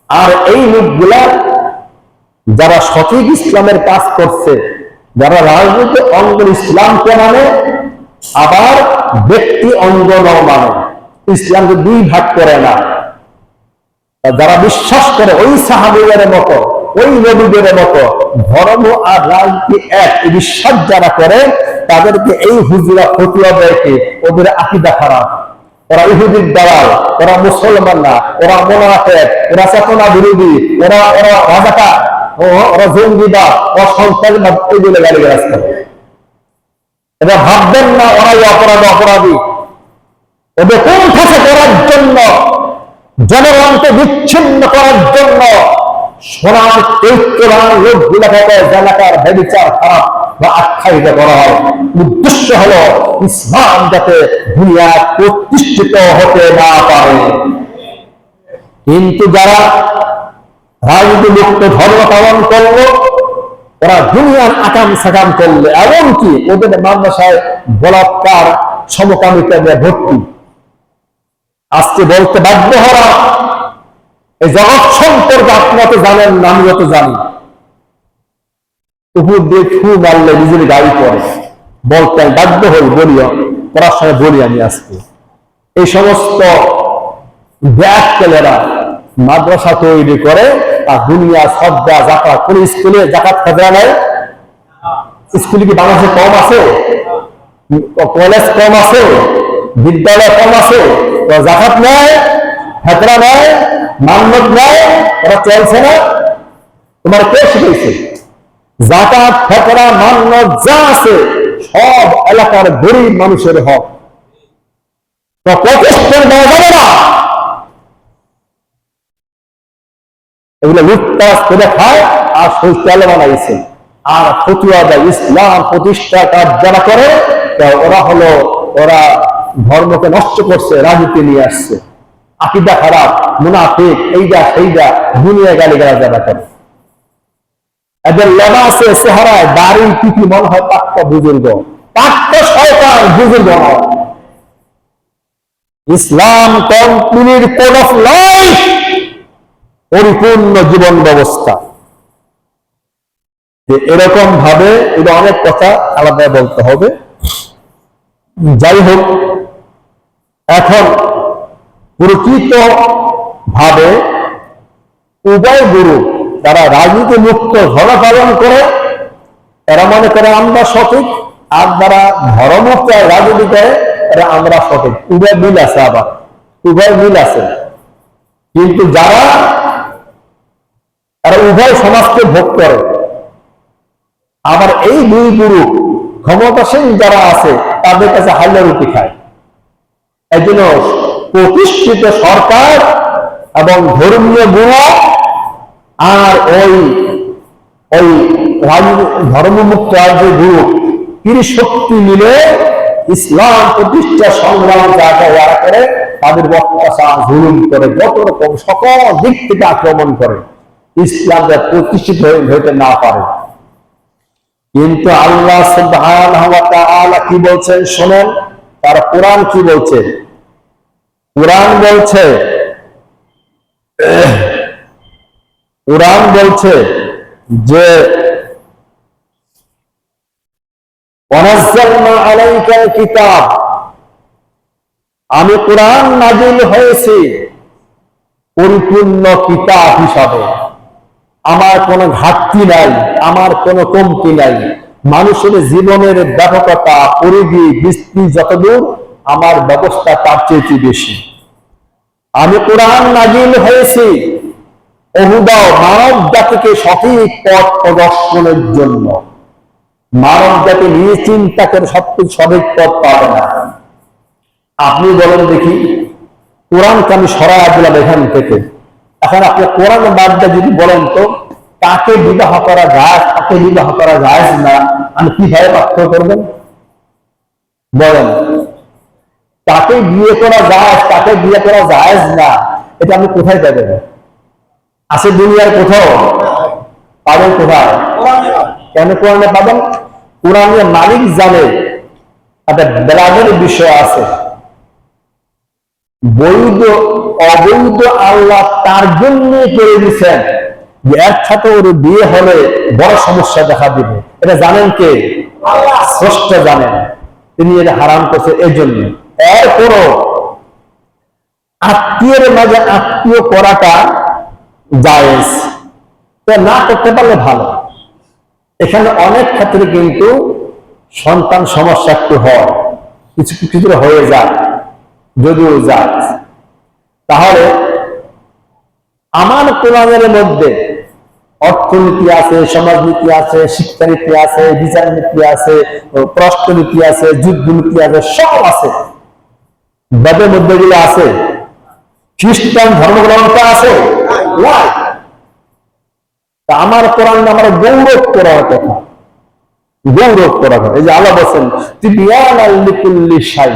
আর এই লোকগুলা যারা সঠিক ইসলামের কাজ করছে, যারা রাজনৈতিক অঙ্গ ইসলামকে মানে, আবার ব্যক্তি অঙ্গ মানে, ইসলামকে দুই ভাগ করে না, যারা বিশ্বাস করে ওই সাহাবীদের মতো, ওই নবীদের মতো ধর্ম আর রাজনীতি এক, এই বিশ্বাস যারা করে, তাদেরকে এই হুজুরা ফতুয়া দেয় কি ওদের আকীদা খারাপ, ওরা ইহুদির দালাল, ওরা মুসলমান না, ওরা মুনাফিক, ওরা চেতনা বিরোধী, ওরা ওরা রাজাকার, ওরা জঙ্গিবাদ, ওরা সন্ত্রাসবাদ, এইগুলো গালিগালাজ করে। এটা ভাববেন না ওরাই অপরাধী। ওদের কোণঠাসা করার জন্য, জনগণকে বিচ্ছিন্ন করার জন্য সোনার চৈত্রবান লোকগুলোকে জানাকার ব্যভিচার খারাপ বা আখ্যায়িত করা হয়। উদ্দেশ্য হলো ইসলাম যাতে দুনিয়া প্রতিষ্ঠিত হতে না পারে। কিন্তু যারা রাজনীতি মুক্ত ধর্ম পালন করলো, ওরা দুনিয়ার আকাম সাকাম করলে, এমনকি ওদের মাদ্রাসায় বলাৎকার, সমকামিতা নিয়ে ভর্তি। আজকে বলতে বাধ্য হওয়া, এই জগৎ সম্পর্কে আপনারা তো জানেন না, আমিও তো জানি। উপর দিয়ে ফু মারলে নিজের গাড়ি পড়ে, বলতে বাধ্য হই, বলি, পড়ার সময় বলি আমি আজকে। এই সমস্ত ব্যাককেলেরা মাদ্রাসা তৈরি করে, আর দুনিয়া সদ্গা জাকাত, কোন স্কুলে জাকাত খাজনা নেয়? স্কুলে কি বাংলাদেশে কম আছে? কলেজ কম আছে? বিদ্যালয় কম আছে? জাকাত নেয়, খাজনা নেয়, মান্নত নেয়, ওরা চলছে না? তোমার কে শিখেছে? জাকাত, খাজনা, মান্নত যা আছে সব এলাকার গরিব মানুষের হক, তো প্রতিষ্ঠান দেওয়া যাবে না। এগুলো লুটপাট করে খায় আর শৌচালয় বানাইছে, আর ফতুয়া দেয়। ইসলাম প্রতিষ্ঠা কাজ যারা করে, ওরা ধর্মকে নষ্ট করছে, রাজনীতি নিয়ে আসছে, আকীদা খারাপ, মুনাফিক, এইটা সেইটা দুনিয়া গালিগালাজ যারা করে। এদের লেবাসে চেহারায় দাড়ি টুপি মনে হয় পাক্কা বুজুর্গ, পাক্কা শয়তান, বুজুর্গ নয়। ইসলাম কমপ্লিট কোড অফ লাইফ, পরিপূর্ণ জীবন ব্যবস্থা। এরকম ভাবে এটা অনেক কথা আলাদা বলতে হবে। যাই হোক, এখন প্রকৃত ভাবে উভয় গুরু তারা রাজনীতি মুক্ত ধর্ম পালন করে, এরা মনে করে আমরা সঠিক, আর যারা ধর্মমুক্ত রাজনীতি করে এরা আমরা সঠিক। উভয় মিল আছে, আবার উভয় মিল আছে। কিন্তু যারা এরা উভয় সমাজকে ভোগ করে, আবার এই দুই গুরু ক্ষমতাসীন যারা আছে তাদের কাছে হাইলা রুটি খায়। এই জন্য প্রতিষ্ঠিত সরকার এবং ধর্মীয় গুরু আর ওই ধর্মমুক্ত যে গুরু শক্তি মিলে ইসলাম প্রতিষ্ঠা সংগ্রাম যারা করে তাদের অত্যাচার জুলুম করে, যত রকম সকল দিক থেকে আক্রমণ করে, ইসলাম প্রতিষ্ঠিত হইতে না পারে। কিন্তু আল্লাহ সুবহানাহু ওয়া তাআলা কি বলছেন শোনেন, তার কোরআন কি বলছে। কোরআন বলছে যে ওয়ানাজ্জালনা আলাইকাল কিতাব, আমি কোরআন নাযিল হয়েছি পরিপূর্ণ কিতাব হিসাবে। আমার কোনো ঘাটতি নাই, আমার কোনো কমতি নাই। মানুষের জীবনের ব্যাপকতা, পরিধি, বিস্তৃতি যতদূর, আমার ব্যবস্থা তার চেয়ে বেশি। আমি কোরআন নাযিল হয়েছি হুদা, মানব জাতিকে সঠিক পথ প্রদর্শনের জন্য। মানব জাতি নিয়ে চিন্তা করে সবকিছু সঠিক পথ পাবে না। আপনি বলেন দেখি, কোরআনকে আমি সরাই দিলাম এখান থেকে, এখন আপনি কোরআন বাদ দিয়ে যদি বলেন তো কাকে বিবাহ করা যায়, কাকে বিবাহ করা যায় না, আমি কিভাবে পার্থক্য করবেন বলেন? কাকে বিয়ে করা যায়, কাকে বিয়ে করা যায় না, এটা আমি কোথায় পাবেন? আছে দুনিয়ার কোথাও? পাবেন কোথায়? কেন কোরআনে পাবেন? কোরআনের মালিক জানে একটা বেলাগের বিষয় আছে, বৈধ অবৈধ আল্লাহ তার জন্য করে দিচ্ছেন যে এর সাথে ওর বিয়ে হলে বড় সমস্যা দেখা দিবে। এটা জানেন কে? আল্লাহ স্রষ্টা জানেন, তিনি এটা হারাম করছে। এই জন্য এরপরও আত্মীয়ের মাঝে আত্মীয় করাটা জায়েজ, না করতে পারলে ভালো। এখানে অনেক ক্ষেত্রে কিন্তু সন্তান সমস্যা একটু হয়, কিছু কিছু হয়ে যায়, যদিও যায়। তাহলে আমার কোরআনের মধ্যে অর্থনীতি আছে, সমাজনীতি আছে, শিক্ষানীতি আছে, বিচার নীতি আছে, প্রশ্ননীতি আছে, যুদ্ধনীতি আছে, সব আছে। বেদের মধ্যে গুলো আছে। খ্রিস্টান ধর্মগ্রন্থ আছে না? আমার কোরআন আমার গৌরব করার কথা, গৌরব করার কথা। এই যে আল্লাহ বলছেন তিবিয়ানাল লিকুল্লি শাই,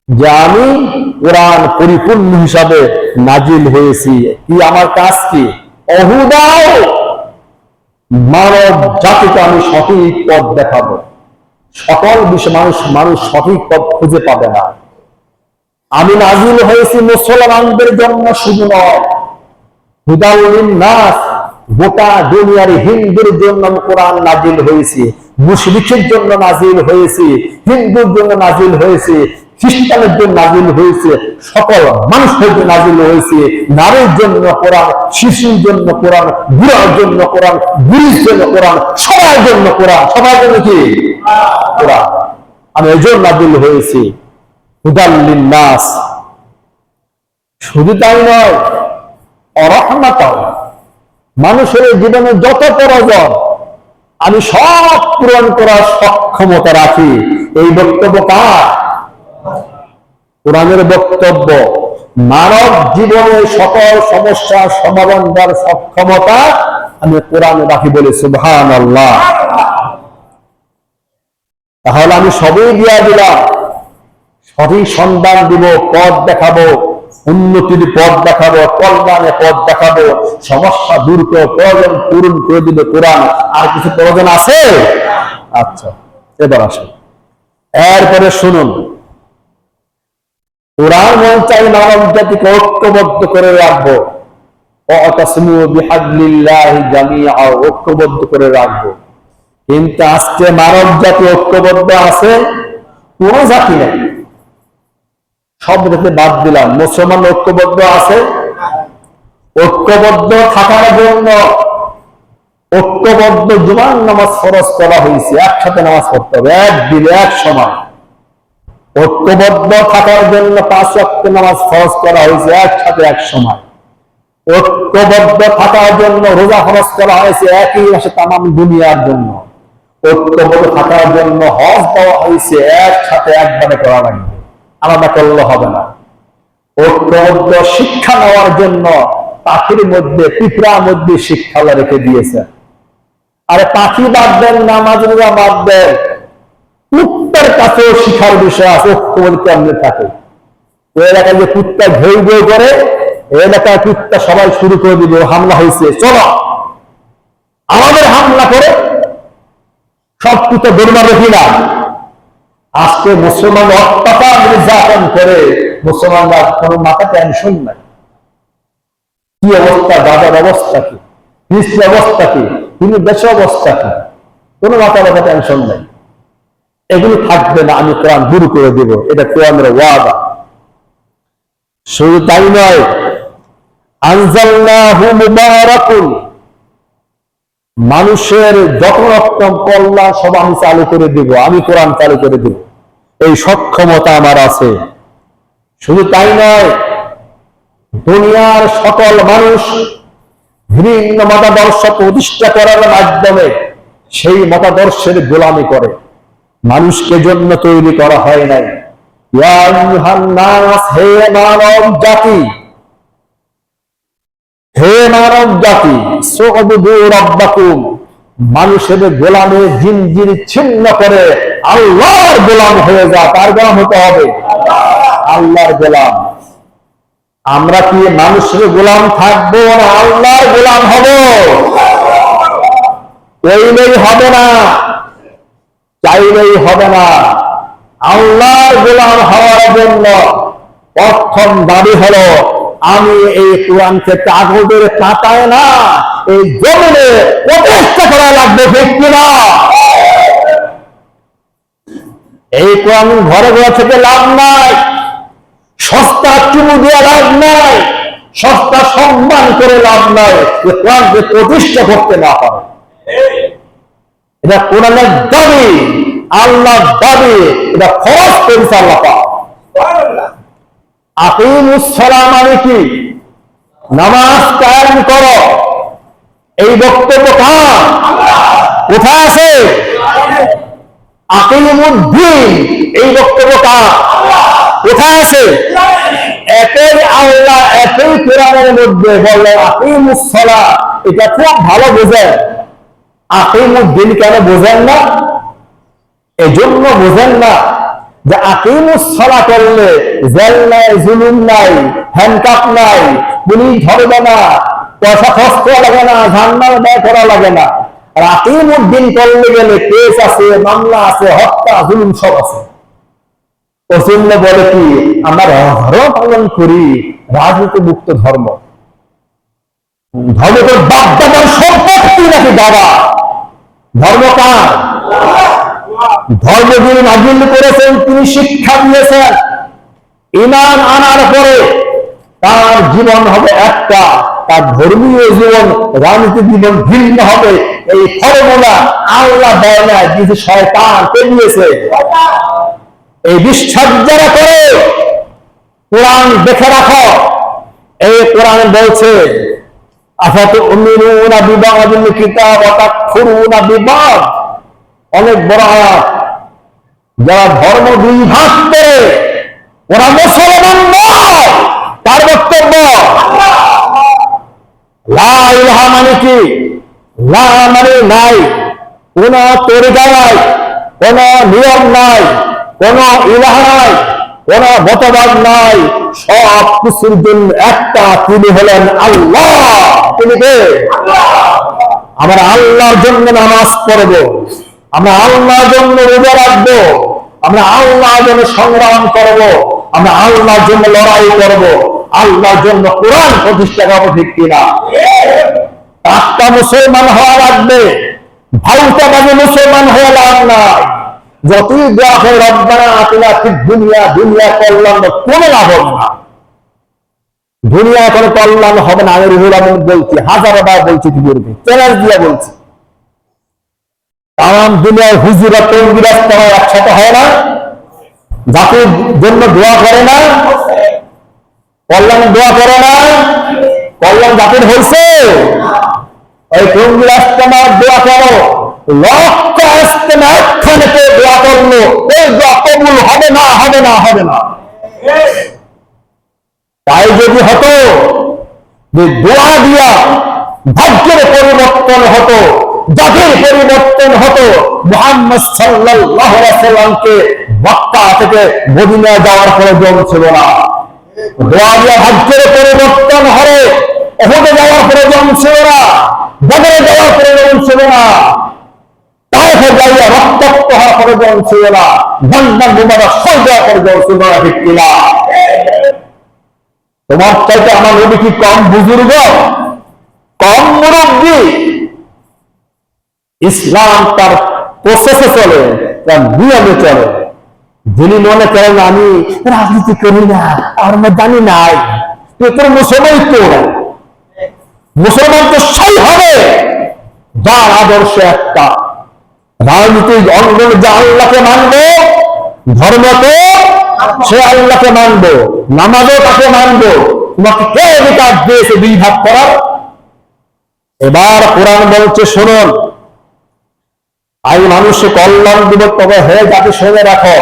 যে আমি কোরআন পরিপূর্ণ হিসাবে নাজিল হয়েছি। কি আমার কাজ কি? অহুদাও, মানব জাতিকে আমি সঠিক পথ দেখাবো। সকল বিষয় মানুষ সঠিক পথ খুঁজে পাবে না। আমি নাজিল হয়েছি মুসলমানদের জন্য শুধু নয়, হুদাল লিন্নাস, গোটা দুনিয়ার হিন্দুর জন্য কোরআন নাজিল হয়েছে, মুশরিকের জন্য নাজিল হয়েছে, হিন্দুর জন্য নাজিল হয়েছে, খ্রিস্টানের জন্য নাজিল হয়েছে, সকল মানুষের জন্য নাজিল হয়েছে। নারীর জন্য কোরআন, শিশুর জন্য কোরআন, বুড়ার জন্য কোরআন, বুড়ির জন্য কোরআন, সবার জন্য কোরআন। সবার জন্য কি কোরআন? আমি এই জন্য নাজিল হয়েছি হুদাল লিন্নাস। শুধু তাই নয়, অরহমাতাও, মানুষের জীবনে যত প্রয়োজন আমি সব পূরণ করার সক্ষমতা রাখি। এই বক্তব্য কার? কোরআনের বক্তব্য। মানব জীবনের সকল সমস্যার সমাধান দেওয়ার সক্ষমতা আমি কোরআনে রাখি বলে সুবহানাল্লাহ। তাহলে আমি সবই দিয়া দিলাম, সঠিক সন্ধান দিব, পথ দেখাবো, উন্নতির পথ দেখাবো, কল্যাণের পথ দেখাবো, সমস্যা দূর করে প্রয়োজন পূরণ করে দিবে কোরআন। আর কিছু প্রয়োজন আছে? আচ্ছা, এবার আসুন। এরপরে শুনুন, কোরআন মন চাই মানব জাতিকে ঐক্যবদ্ধ করে রাখবো। ওয়াতাসিমু বিহাবলিল্লাহি জামিআ, ঐক্যবদ্ধ করে রাখবো। কিন্তু আজকে মানব জাতি ঐক্যবদ্ধ আছে? কোন জাতি নেই, সব জাতি বাদ দিলাম। মুসলমান ঐক্যবদ্ধ আছে, ঐক্যবদ্ধ থাকার জন্য ঐক্যবদ্ধ জুমার নামাজ ফরজ করা হয়েছে, একসাথে নামাজ পড়তে হবে একদিনে এক সময়। ঐক্যবদ্ধ থাকার জন্য 5 ওয়াক্ত নামাজ ফরজ করা হয়েছে একসাথে এক সময়। ঐক্যবদ্ধ থাকার জন্য রোজা ফরজ করা হয়েছে একই মাসে তামাম দুনিয়ার জন্য। ঐক্যবদ্ধ থাকার জন্য হজ দেওয়া হয়েছে একসাথে একবারে করা লাগবে, আলাদা করলে হবে না। ঐক্যবদ্ধ শিক্ষা নেওয়ার জন্য পাখির মধ্যে পিঁপড়ার মধ্যে শিক্ষা রেখে দিয়েছে। আরে পাখি বাদ দেন, নামাজ রোজা বাদ দেন, কুত্তার কাছেও শিখার বিষয় আছে। ঐক্যবদ্ধ কেমনে থাকে? ওই এলাকায় যে কুত্তা ঘেউ ঘেউ করে, এলাকায় কুত্তা সবাই শুরু করে দিবে, হামলা হয়েছে, চলো আমাদের হামলা করে সব কুত্তা দৌড়াবে কিনা। আজকে মুসলমান অত্যাচার নির্যাতন করে, মুসলমানরা কোন মাথা টেনশন নাই। কি অবস্থা, দাদার অবস্থা কি, কৃষ্ণ অবস্থা কি, তিনি দেশের অবস্থা কি, কোন মাথা ব্যথা টেনশন নাই। এগুলি থাকবে না, আমি কোরআন দূর করে দেব, এটা কোরআনের ওয়াদা। শুধু তাই নয়, আনজালনাহু মুবারাকুন, মানুষের যত রকম কল্যাণ সব আমি চালু করে দেব, আমি কোরআন চালু করে দেব, এই সক্ষমতা আমার আছে। শুধু তাই নয়, দুনিয়ার সকল মানুষ ভিন্ন মতাদর্শ প্রতিষ্ঠা করার মাধ্যমে সেই মতাদর্শের গোলামি করে। মানুষকে জন্য তৈরি করা হয় নাই। ইয়া আইয়ুহান নাস, হে মানব জাতি, হে মানব জাতি, সুবুদু রাব্বাকুম, মানুষের গোলামে জিনজির ছিন্ন করে আল্লাহর গোলাম হয়ে যা। তার গোলাম হতে হবে, আল্লাহর গোলাম। আমরা কি মানুষের গোলাম থাকবো না আল্লাহর গোলাম হব? কইলেই হবে না, চাইলেই হবে না। আল্লাহর গোলাম হওয়ার জন্য প্রথম দাবি হলো, আমি এই কোরআনকে কাগজের পাতায় না, এই জমিনে প্রতিষ্ঠা করা লাগবে, ঠিক কিনা? এই কোরআন ঘরে ঘরে থেকে লাভ নাই, সস্তা চুমু দিয়ে লাভ নাই, সস্তা সম্মান করে লাভ নাই, কোরআনকে প্রতিষ্ঠা করতে না পারে। এটা কোরআনের দাবি, আল্লাহর দাবি, এটা খরচ করেছে আল্লাহ পাক। আকিমুস সালাহ মানে কি? নামাজ কায়েম করো। এই বক্তব্য কার? কোথায় আছে? আকিমুদ্দিন, এই বক্তব্য কার? কোথায় আছে? একই আল্লাহ একই কোরআনের মধ্যে বললেন আকিমুস সালাহ। এটা খুব ভালো বোঝেন। আকিমুদ্দিন কেন বোঝেন না? এজন্য বোঝেন না যে আকিমুস সালাহ করলে জেল নাই, জুলুম নাই, হ্যান্ডকাপ নাই, পুলিশ ধরবে না, পয়সা খরচ করা লাগে না, ঝান্ডার ব্যয় করা লাগে না। আর আকিমুদ্দিন করলে গেলে কেস আছে, মামলা আছে, হত্যা, জুলুম সব আছে। ওজন্য বলে কি, আমরা ধর্ম পালন করি, রাজনীতি মুক্ত ধর্ম। ধর্ম তো বাপ দাদার সম্পত্তি নাকি বাবা? ধর্ম কার? ধর্ম যিনি নাজিল করেছেন, তিনি শিক্ষা দিয়েছেন। ঈমান আনার পরে তার জীবন হবে একটা, তার ধর্মীয় জীবন, রাজনীতি জীবন ভিন্ন হবে। এই ফর্মুলা আল্লাহ দেয় না, কিছু শয়তান কে দিয়েছে। এই বিশ্বাস যারা করে, কোরআন দেখে রাখো। এই কোরআন বলছে আফাতুমিনুনা বিবাদিল কিতাব ওয়া তাকফুরুনা বিবাদ, অনেক বড় আয়াত। যারা ধর্ম দুই ভাগ করে, ওরা মুসলমান নয়। তার বক্তব্য লা ইলাহা মানে কি? লা মানে নাই, কোন তরিকা নাই, কোন নিয়ম নাই, কোন ইলাহা নাই, কোন মতবাদ নাই, সব কিছুর জন্য একটা, তিনি হলেন আল্লাহ। তিনি কে? আমরা আল্লাহর জন্য নামাজ পড়ব, আমরা আল্লাহর জন্য রোজা রাখবো, আমরা আল্লাহর জন্য সংগ্রাম করব, আমরা আল্লাহর জন্য লড়াই করব, আল্লাহর জন্য কোরআন প্রতিষ্ঠা করবো, ঠিক কিনা? একটা মুসলমান হওয়া লাগবে, ভাউতাবাদী মুসলমান হয়ে লাভ নাই। যতই দোয়া করে রব্বানা আতিনা ফিদ দুনিয়া, দুনিয়া কল্যাণ কোনো লাভ হবে না, দুনিয়া কোনো কল্যাণ হবে না। আমি রুহুল আমিন বলছি, হাজারবার বলছি, কি করবে, চ্যালেঞ্জ দিয়ে বলছি। তাম দুনিয়ায় হুজুরা টঙ্গিরা একসাথে হয় না, জাতির জন্য দোয়া করে না, কল্যাণ দোয়া করে না, কল্যাণ জাতির হয়েছে? ওই টঙ্গির আস্তামার দোয়া করো, লক্ষ আস্তামা একখানে দোয়া করলো, এই দোয়া কবুল হবে না, হবে না, হবে না। তাই যদি হতো যে দোয়া দিয়া ভাগ্যের পরিবর্তন হতো, জাতির পরিবর্তন হতো, মুহাম্মদ সাল্লাল্লাহু আলাইহি সাল্লামকে মক্কা থেকে মদিনা যাওয়ার প্রয়োজন ছিল না। দোয়া দিয়া ভাগ্যের পরিবর্তন হলে উহুদে যাওয়ার প্রয়োজন ছিল না, বদরে যাওয়ার প্রয়োজন ছিল না, তায়েফে যাইয়া রক্তাক্ত হওয়ার প্রয়োজন ছিল না, বন্দান মুবারক সই দেওয়ার প্রয়োজন ছিল না। ঠিক কিনা? তোমার চাইতে আমার নবী কি কম বুজুর্গ, কম মুরব্বী? ইসলাম তার প্রসেসে চলে, তার নিয়মে চলে। যিনি মনে করেন আমি রাজনীতি করি না, আমরা জানি নাই, তোর মুসলমান তো মুসলমান তো সেই হবে যার আদর্শ একটা। রাজনীতিক অঙ্গন যা আল্লাহকে মানবো, ধর্মকে সে আল্লাহকে মানবো, নামাজও তাকে মানবো। তোমাকে কে অধিকার দিয়েছে দুই ভাগ করার? এবার কোরআন বলছে, শুনুন, আমি মানুষকে কল্যাণ দিব, তবে হে জাতি শুনে রাখো,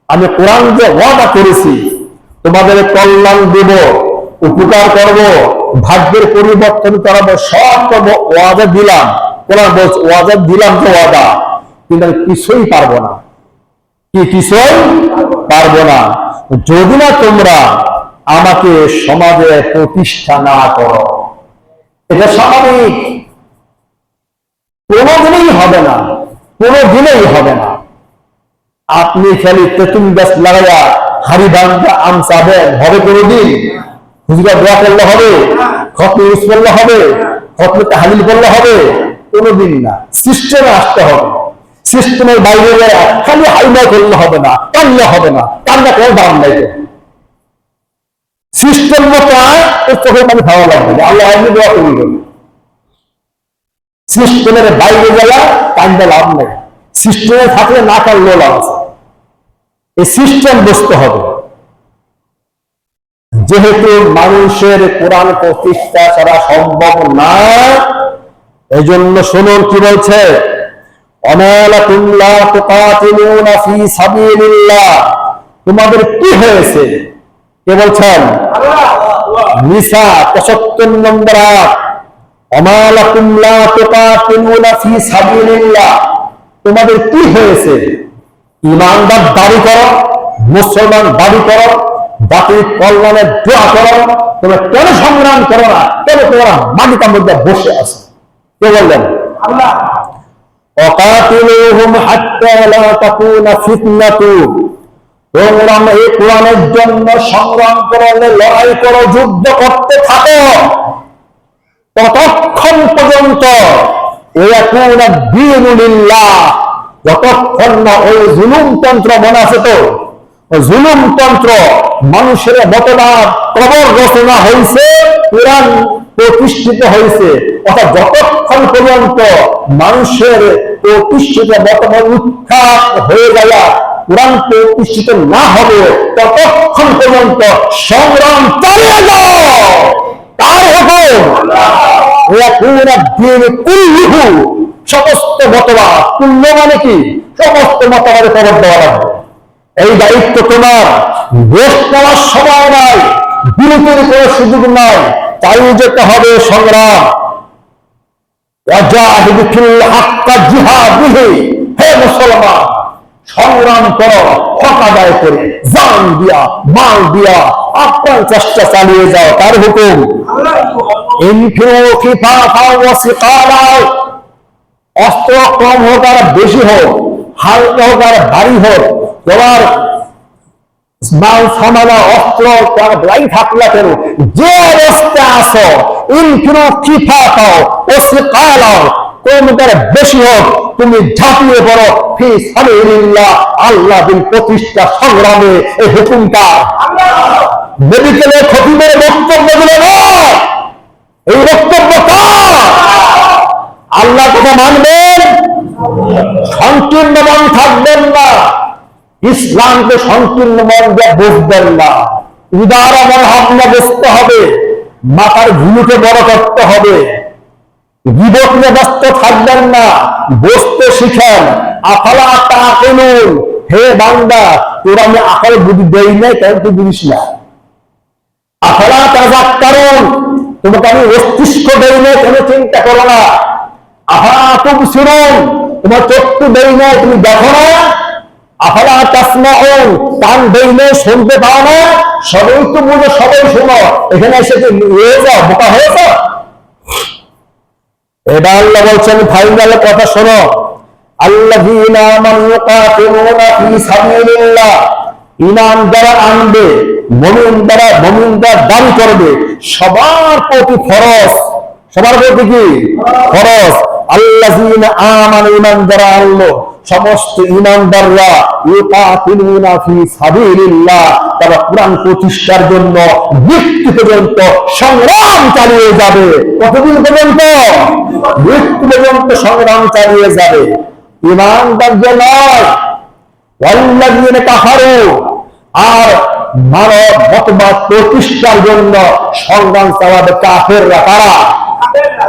আমি কোরআন যে ওয়াদা করেছি তোমাদের কল্যাণ দিব, উপকার করব, ভাগ্যের পরিবর্তন করাবো, সব করবো, ওয়াদা দিলাম। কোরআন বলছে ওয়াদা দিলাম তো ওয়াদা, কিন্তু আমি কিছুই পারবো না। কি কিছুই পারবো না যদি না তোমরা আমাকে সমাজে প্রতিষ্ঠা না করো। এটা স্বাভাবিক, কোনোদিনই হবে না, কোনোদিনই হবে না। আপনি খালি তেঁতুল গাছ লাগাইয়া হাড়ি ভাঙ্গা আম চাবেন, হবে কোনোদিন? হুজুরা দোয়া করলে হবে? খতম ইউজ করলে হবে? খতম তাহলিল করলে হবে? কোনোদিন না। সিস্টেমে আসতে হবে। সিস্টেমের বাইরে খালি হাইলা করলে হবে না, কান্না হবে না, কান্না কোনো দাম নাই। সিস্টেম মতো চোখের পানি খাওয়া লাগবে, আল্লাহ দোয়া করবেন। সিস্টেমের বাইরে যাওয়া কান্দা লাভ নেই, সিস্টেমে থাকলে না কানলেও লাভ আছে। এই সিস্টেম বুঝতে হবে। যেহেতু মানুষের কোরআন প্রতিষ্ঠা করা সম্ভব না, এই জন্য শুনুন কি বলছে, তোমাদের কি হয়েছে? কে বলছেন? নিসা ৭৫ নম্বর আয়াত, তোমাদের কি হয়েছে? ইমানদার দাবি করো, মুসলমান দাবি করো, জাতির কল্যাণের দোয়া করো, তোমরা কেন সংগ্রাম করো না? কেন তোমরা মাটির মধ্যে বসে আছো? কে বললেন? আল্লাহ। অকাতিলুহুম হাত্তা লা তাকুনা ফিতনাতু, তোমরা এই কোরআনের জন্য সংগ্রাম করো, লড়াই করো, যুদ্ধ করতে থাকো ততক্ষণ পর্যন্ত, যতক্ষণ না ওই জুলুমতন্ত্র, মনে আছে তো, জুলুমতন্ত্র মানুষের মতবাদ কবর রচনা হয়েছে, কোরআন প্রতিষ্ঠিত হয়েছে। অর্থাৎ যতক্ষণ পর্যন্ত মানুষের প্রতিষ্ঠিত মতবাদ উৎখাত হয়ে যাওয়া, কোরআন প্রতিষ্ঠিত না হবে, ততক্ষণ পর্যন্ত সংগ্রাম চালিয়ে যাও। কার হুকুম? সমস্ত মতবাদ, কুল্লু মানে কি? সমস্ত মতবাদে খবর দেওয়া লাগবে। এই দায়িত্ব তোমার। দেশ নেওয়ার সময় নাই, বিরতির কোনো সুযোগ নাই, চালিয়ে যেতে হবে সংগ্রাম। হে মুসলমান, সংগ্রাম করো, হক আদায় করে, জান দিয়া, মাল দিয়া আপ্রাণ চেষ্টা চালিয়ে যাও। তার হুকুম। অস্ত্র কম হোক আর বেশি হোক, হালকা হোক আর ভারী হোক, তোমার মাল সামানা অস্ত্র লাই থাকলে কেন, যে অবস্থা আছো, ইনফিরু খিফাতাও ওয়াসিকালাও, কর্মকার বেশি হোক, তুমি ঝাঁপিয়ে পড়ো ফি সাবিলিল্লাহ, আল্লাহর প্রতিষ্ঠা সংগ্রামে। এই হুকুমটা মেডিকেলে খতিবের বক্তব্যগুলো নয়, এই বক্তব্য কার? আল্লাহ কথা মানবেন, সংকীর্ণ মন থাকবেন না, ইসলামকে সংকীর্ণ মন দিয়ে বুঝবেন না, উদার মন ভাবনা বুঝতে হবে, মাথার ভুলুকে বড় করতে হবে, গীবত নিয়ে ব্যস্ত থাকবেন না, বসতে শিখেন। আফালা তাআকিলুন, হে বান্দা তোর আমি আকল বুদ্ধি দেই নাই কেন তুই বুঝিস না? আফালা তাযাক্কারুন, তোমাকে আমি মস্তিষ্ক দেই নাই কেন চিন্তা করো না? আফালা তুবসিরুন, তোমার চক্ষু দেই নাই তুমি দেখো না? আফালা তাসমাউন, কান দেই নাই শুনতে পাও না? সবাই তো বুঝো, সবাই শোনো, এখানে এসে তুমি হয়ে যাও, বোকা হয়ে যাও। এবার আল্লাহ বলছেন ফাইনাল কথা শোনো, আল্লাযীনা আমানু ইয়াকাতিলুনা ফি সাবিলিল্লাহ, ঈমান যারা আনবে, মুমিনরা দাবি করবে, সবার প্রতি ফরজ, সবার প্রতি কি ফরজ। আল্লাযীনা আমানু, ঈমান যারা আনলো, সমস্ত ঈমানদাররা ইয়াকাতিলুনা ফি সাবিলিল্লাহ, তারা কুরআন প্রতিষ্ঠার জন্য মৃত্যু পর্যন্ত সংগ্রাম চালিয়ে যাবে। কতদিন পর্যন্ত? মৃত্যু পর্যন্ত সংগ্রাম চালিয়ে যাবে। ঈমানদার যে নয়, ওয়াল্লাযীনা কাফারু, আর মানব মতবাদ প্রতিষ্ঠার জন্য সংগ্রাম চালাবে কাফেররা। কারা?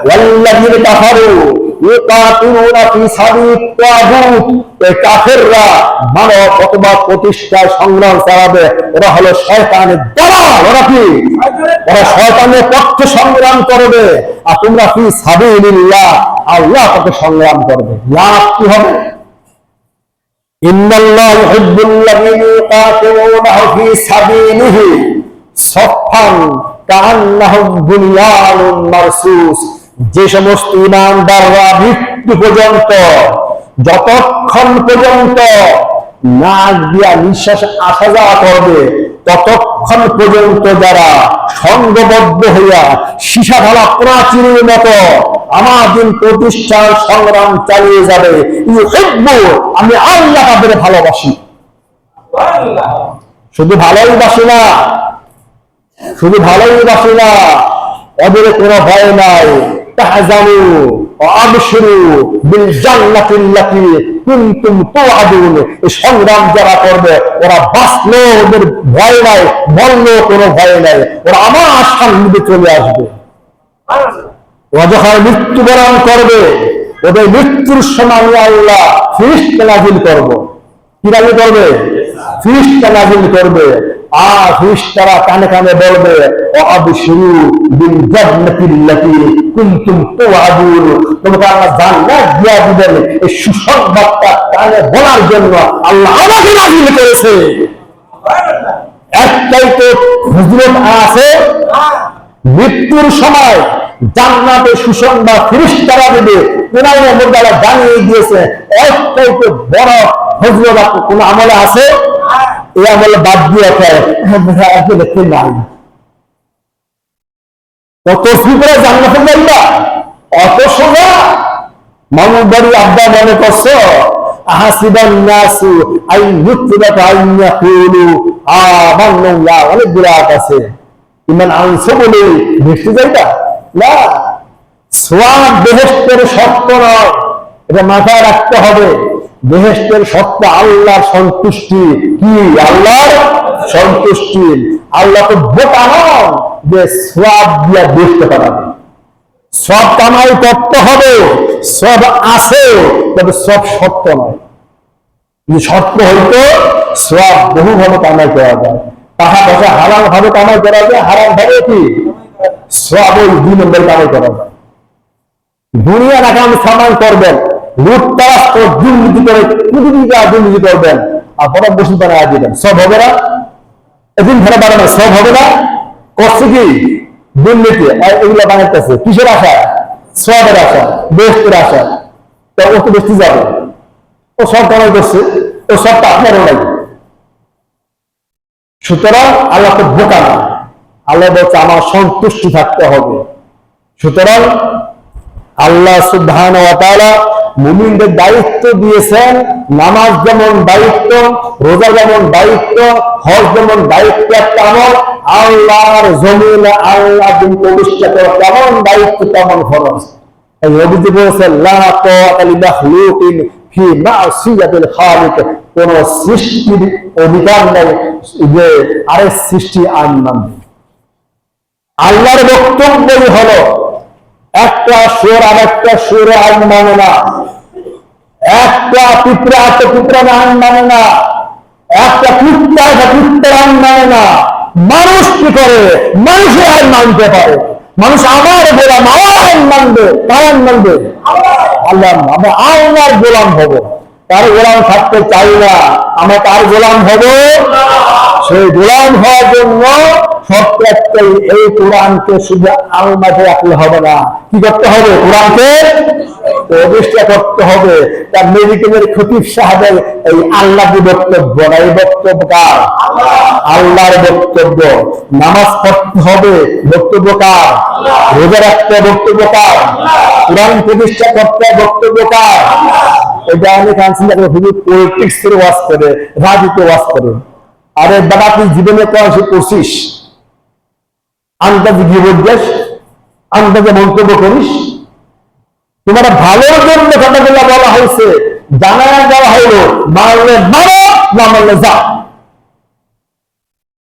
ওয়াল্লাযীনা কাফারু ইউকাতিলুনা ফি সাবিলিত তাগুত, এই কাফেররা মানব মতবাদ প্রতিষ্ঠার সংগ্রাম চালাবে। ওরা হলো শয়তানের দালাল। ওরা কি? ওরা শয়তানের পক্ষে সংগ্রাম করবে, আর তোমরা ফি সাবিলিল্লাহ, আল্লাহর পক্ষে সংগ্রাম করবে। লাভ কি হবে? ইন্নাল্লাহা ইউহিব্বুল্লাযীনা ইউকাতিলুনাহু ফি সাবিলিহি সাফফান কাআন্নাহুম বুনয়ানুন মারসুস। যে সমস্ত ঈমানদাররা মৃত্যু পর্যন্ত, যতক্ষণ পর্যন্ত নাক দিয়া নিঃশ্বাস আসা যাওয়া করবে, ততক্ষণ পর্যন্ত যারা সংঘবদ্ধ হইয়া সীসা ঢালা প্রাচীরের মতো আমার দিন প্রতিষ্ঠার সংগ্রাম চালিয়ে যাবে। আমি আল্লাহ তাদের ভালোবাসি। শুধু ভালোই বাসি না, শুধু ভালোই বাসি না, ওদের কোনো ভয় নাই। তাহজানু ওয়া আবশিরু বিল জান্নাতিল্লাতী কুনতুম তুআদুন। এই সংগ্রাম যারা করবে, ওরা বাঁচলেও ওদের ভয় নাই, মরলেও কোনো ভয় নাই, ওরা আমার সান্নিধ্যে চলে আসবে। ওরা যখন মৃত্যুবরণ করবে, ওদের মৃত্যুর সময় আমি আল্লাহ ফেরেশতা নাযিল করব। কি নাযিল করবে? ফেরেশতা নাযিল করবে। আর ফেরেশতারা কানে কানে বলবে, আবশিরু বিল জান্নাতিল্লাতী কুনতুম তুআদুন, তোমাকে আল্লাহ জান্নাত দিয়া দিবেন। এই সুসংবাদটা কানে বলার জন্য আল্লাহ আমাকে নাযিল করেছে। একটাই তো ফজিলত আছে, মৃত্যুর সময় জান্নাতের সুসংবাদ ফেরেশতারা দেবে। কোরআনের মধ্যে আল্লাহ জানিয়ে দিয়েছে, একটাই তো বড় ফজিলত কোন আমলে আছে? এই আমলে বাদ দিয়ে দেখতে নাই। কত সুন্দর জান্নাতে যাইবা, অত সোজা। মামুর বাড়ি আব্বা মনে করছো, আহাসিবান নাসু আই মুতরাকা আইয়া কুলু আমান্না, অনেক বিরাট আছে। ইমান আনছো বলে ভেসে যাইবা না। সোয়াব বেহেশতের শর্ত নয়, এটা মাথায় রাখতে হবে। বেহেশতের শর্ত আল্লাহর সন্তুষ্টি। কি? আল্লাহর সন্তুষ্টি। আল্লাহ তো বোকা নন যে সোয়াব দিয়া দেখতে পারাবে। সব কামাই করতে হবে, সব আছে, তবে সব সত্য নয়। সত্য হইতো সব বহুভাবে কামাই করা যায়, টাকা পয়সা হারাম ভাবে কামাই করা যায়, হারাম ভাবে কি সব ওই 2 নম্বর কামাই করা যায়। দুনিয়ার আগামী সামান করবেন, লুটতারাজ করে দুর্নীতি করে দুর্নীতি করবেন, আর বড় বসে বানায় দিবেন, সব হবে না? এদিন ধরে বানানো সব হবে না? করছে কি? দুর্নীতি। এগুলো বানাইতেছে কিসের আশা? সবের আশা, বেহেশতের আশা। তো ও তো বেশি যাবে, ও সব কামাই করছে, ও সবটা আপনারও নাই। সুতরাং আল্লাহ তো বোকা না। আল্লাহ বলছে আমার সন্তুষ্টি থাকতে হবে। সুতরাং আল্লাহ সুবহানাহু ওয়া তাআলা মুমিনদের দায়িত্ব দিয়েছেন, নামাজ যেমন দায়িত্ব, রোজা যেমন দায়িত্ব, হজ যেমন দায়িত্ব একটা আমল, আল্লাহর জমিনে আল্লাহ দিন প্রতিষ্ঠা করা তেমন দায়িত্ব তেমন ফরজ। এই নবীজি বলেছেন লা তাআতা লিমাখলুকিন ফি মাসিয়াতিল খালিক, কোন সৃষ্টির অধিকার নেই যে আরেক সৃষ্টি আইন মানবে। আল্লাহর বক্তব্যই হলো একটা সুর আর একটা সুর আইন মানে না, একটা পিঁপড়া আছে পিঁপড়ার আইন মানে না, একটা কুত্তা আছে কুত্তার আইন মানে না। মানুষ কি করে? মানুষের আইন মানতে পারে। মানুষ আমার গোলাম, আমার আইন মানবে, তার আইন মানবে আল্লাহ। আমরা আল্লাহর গোলাম হব, তার গোলাম থাকতে চাই না, আমরা তার গোলাম হব। সেই গোলাম হওয়ার জন্য শর্ত একটাই, এই কোরআনকে শুধু আলমাতে রাখলে হবে না, কি করতে হবে? কোরআনকে প্রতিষ্ঠা করতে হবে। তার মেডিকেলের খতিব সাহেবের এই আল্লাহর বক্তব্য না, এই বক্তব্য কার? আল্লাহর বক্তব্য। নামাজ পড়তে হবে, বক্তব্য কার? রোজা রাখতে, বক্তব্য কার? কোরআন প্রতিষ্ঠা করতে, বক্তব্য কার? এটা অনেক আনছিলেন পলিটিক্স করে ওয়াজ করে, রাজনীতি ওয়াজ করে। আরে বাবা, তুই জীবনে করছিস, আন্দাজে গিয়ে বলছিস, আন্দাজে মন্তব্য করিস। তোমার ভালোর জন্য কথাগুলো বলা হয়েছে, জানা দেওয়া হইল, মারলে মারো, না মারলে যা।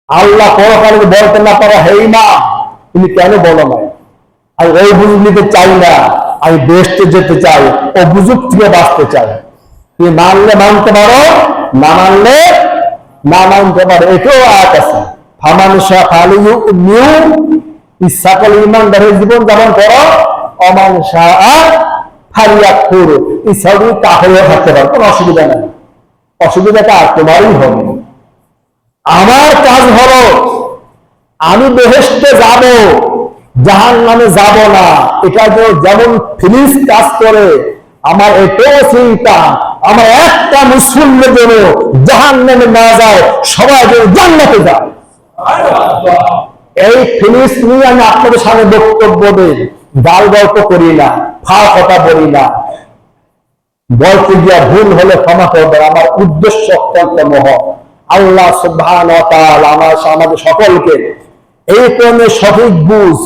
আল্লাহ পরকালে বলতে না পারো হেই মা তুমি কেন বলো না? আমি ওই বুঝ নিতে চাই না, আমি বেহেশতে যেতে চাই, ও বুঝুক থেকে বাঁচতে চাই। তুমি মানলে মানতে পারো, না মানলে না মানতে পারো। এটাও আয়াত আছে, ফামানশা ফালিউ নিউ, ইচ্ছা করলে ইমানদারের জীবন যাপন করো, অমানশা ফালিয়াকফুর, ইচ্ছা করলে কাফেরও থাকতে পারো, কোনো অসুবিধা নেই। অসুবিধাটা তোমারই হবে। আমার কাজ হলো আমি বেহেশতে যাব, জাহান্নামে যাব না। এটা তো যেমন ফিলিংস কাজ করে, আমার এটাও চিন্তা, আমার একটা মুসলিমের জন্য জাহান্নামে না যায়, সবাই যেন জান্নাতে যায়। এই ফিলিংস নিয়ে আমি আপনাদের সামনে বক্তব্য দিই, গাল গল্প করি না, ফাও কথা বলি না। বলতে গিয়া ভুল হলে ক্ষমা করবেন, আমার উদ্দেশ্য অত্যন্ত মহৎ। আল্লাহ সুবহানাহু ওয়া তাআলা আমাদের সকলকে এই কোণে সঠিক বুঝ,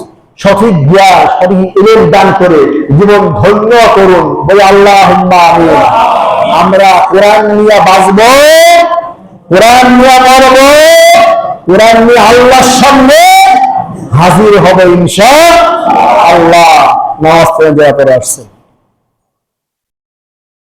সঠিক জ্ঞান, সঠিক ইলম দান করে জীবন ধন্য করুন, বলে আল্লাহুম্মা আমিন। আমরা কোরআন নিয়ে বাঁচবো, কোরআন নিয়ে মরবো, কোরআন নিয়ে আল্লাহর সামনে হাজির হবে ইনশাআল্লাহ। নামাজ পড়ে আসছে।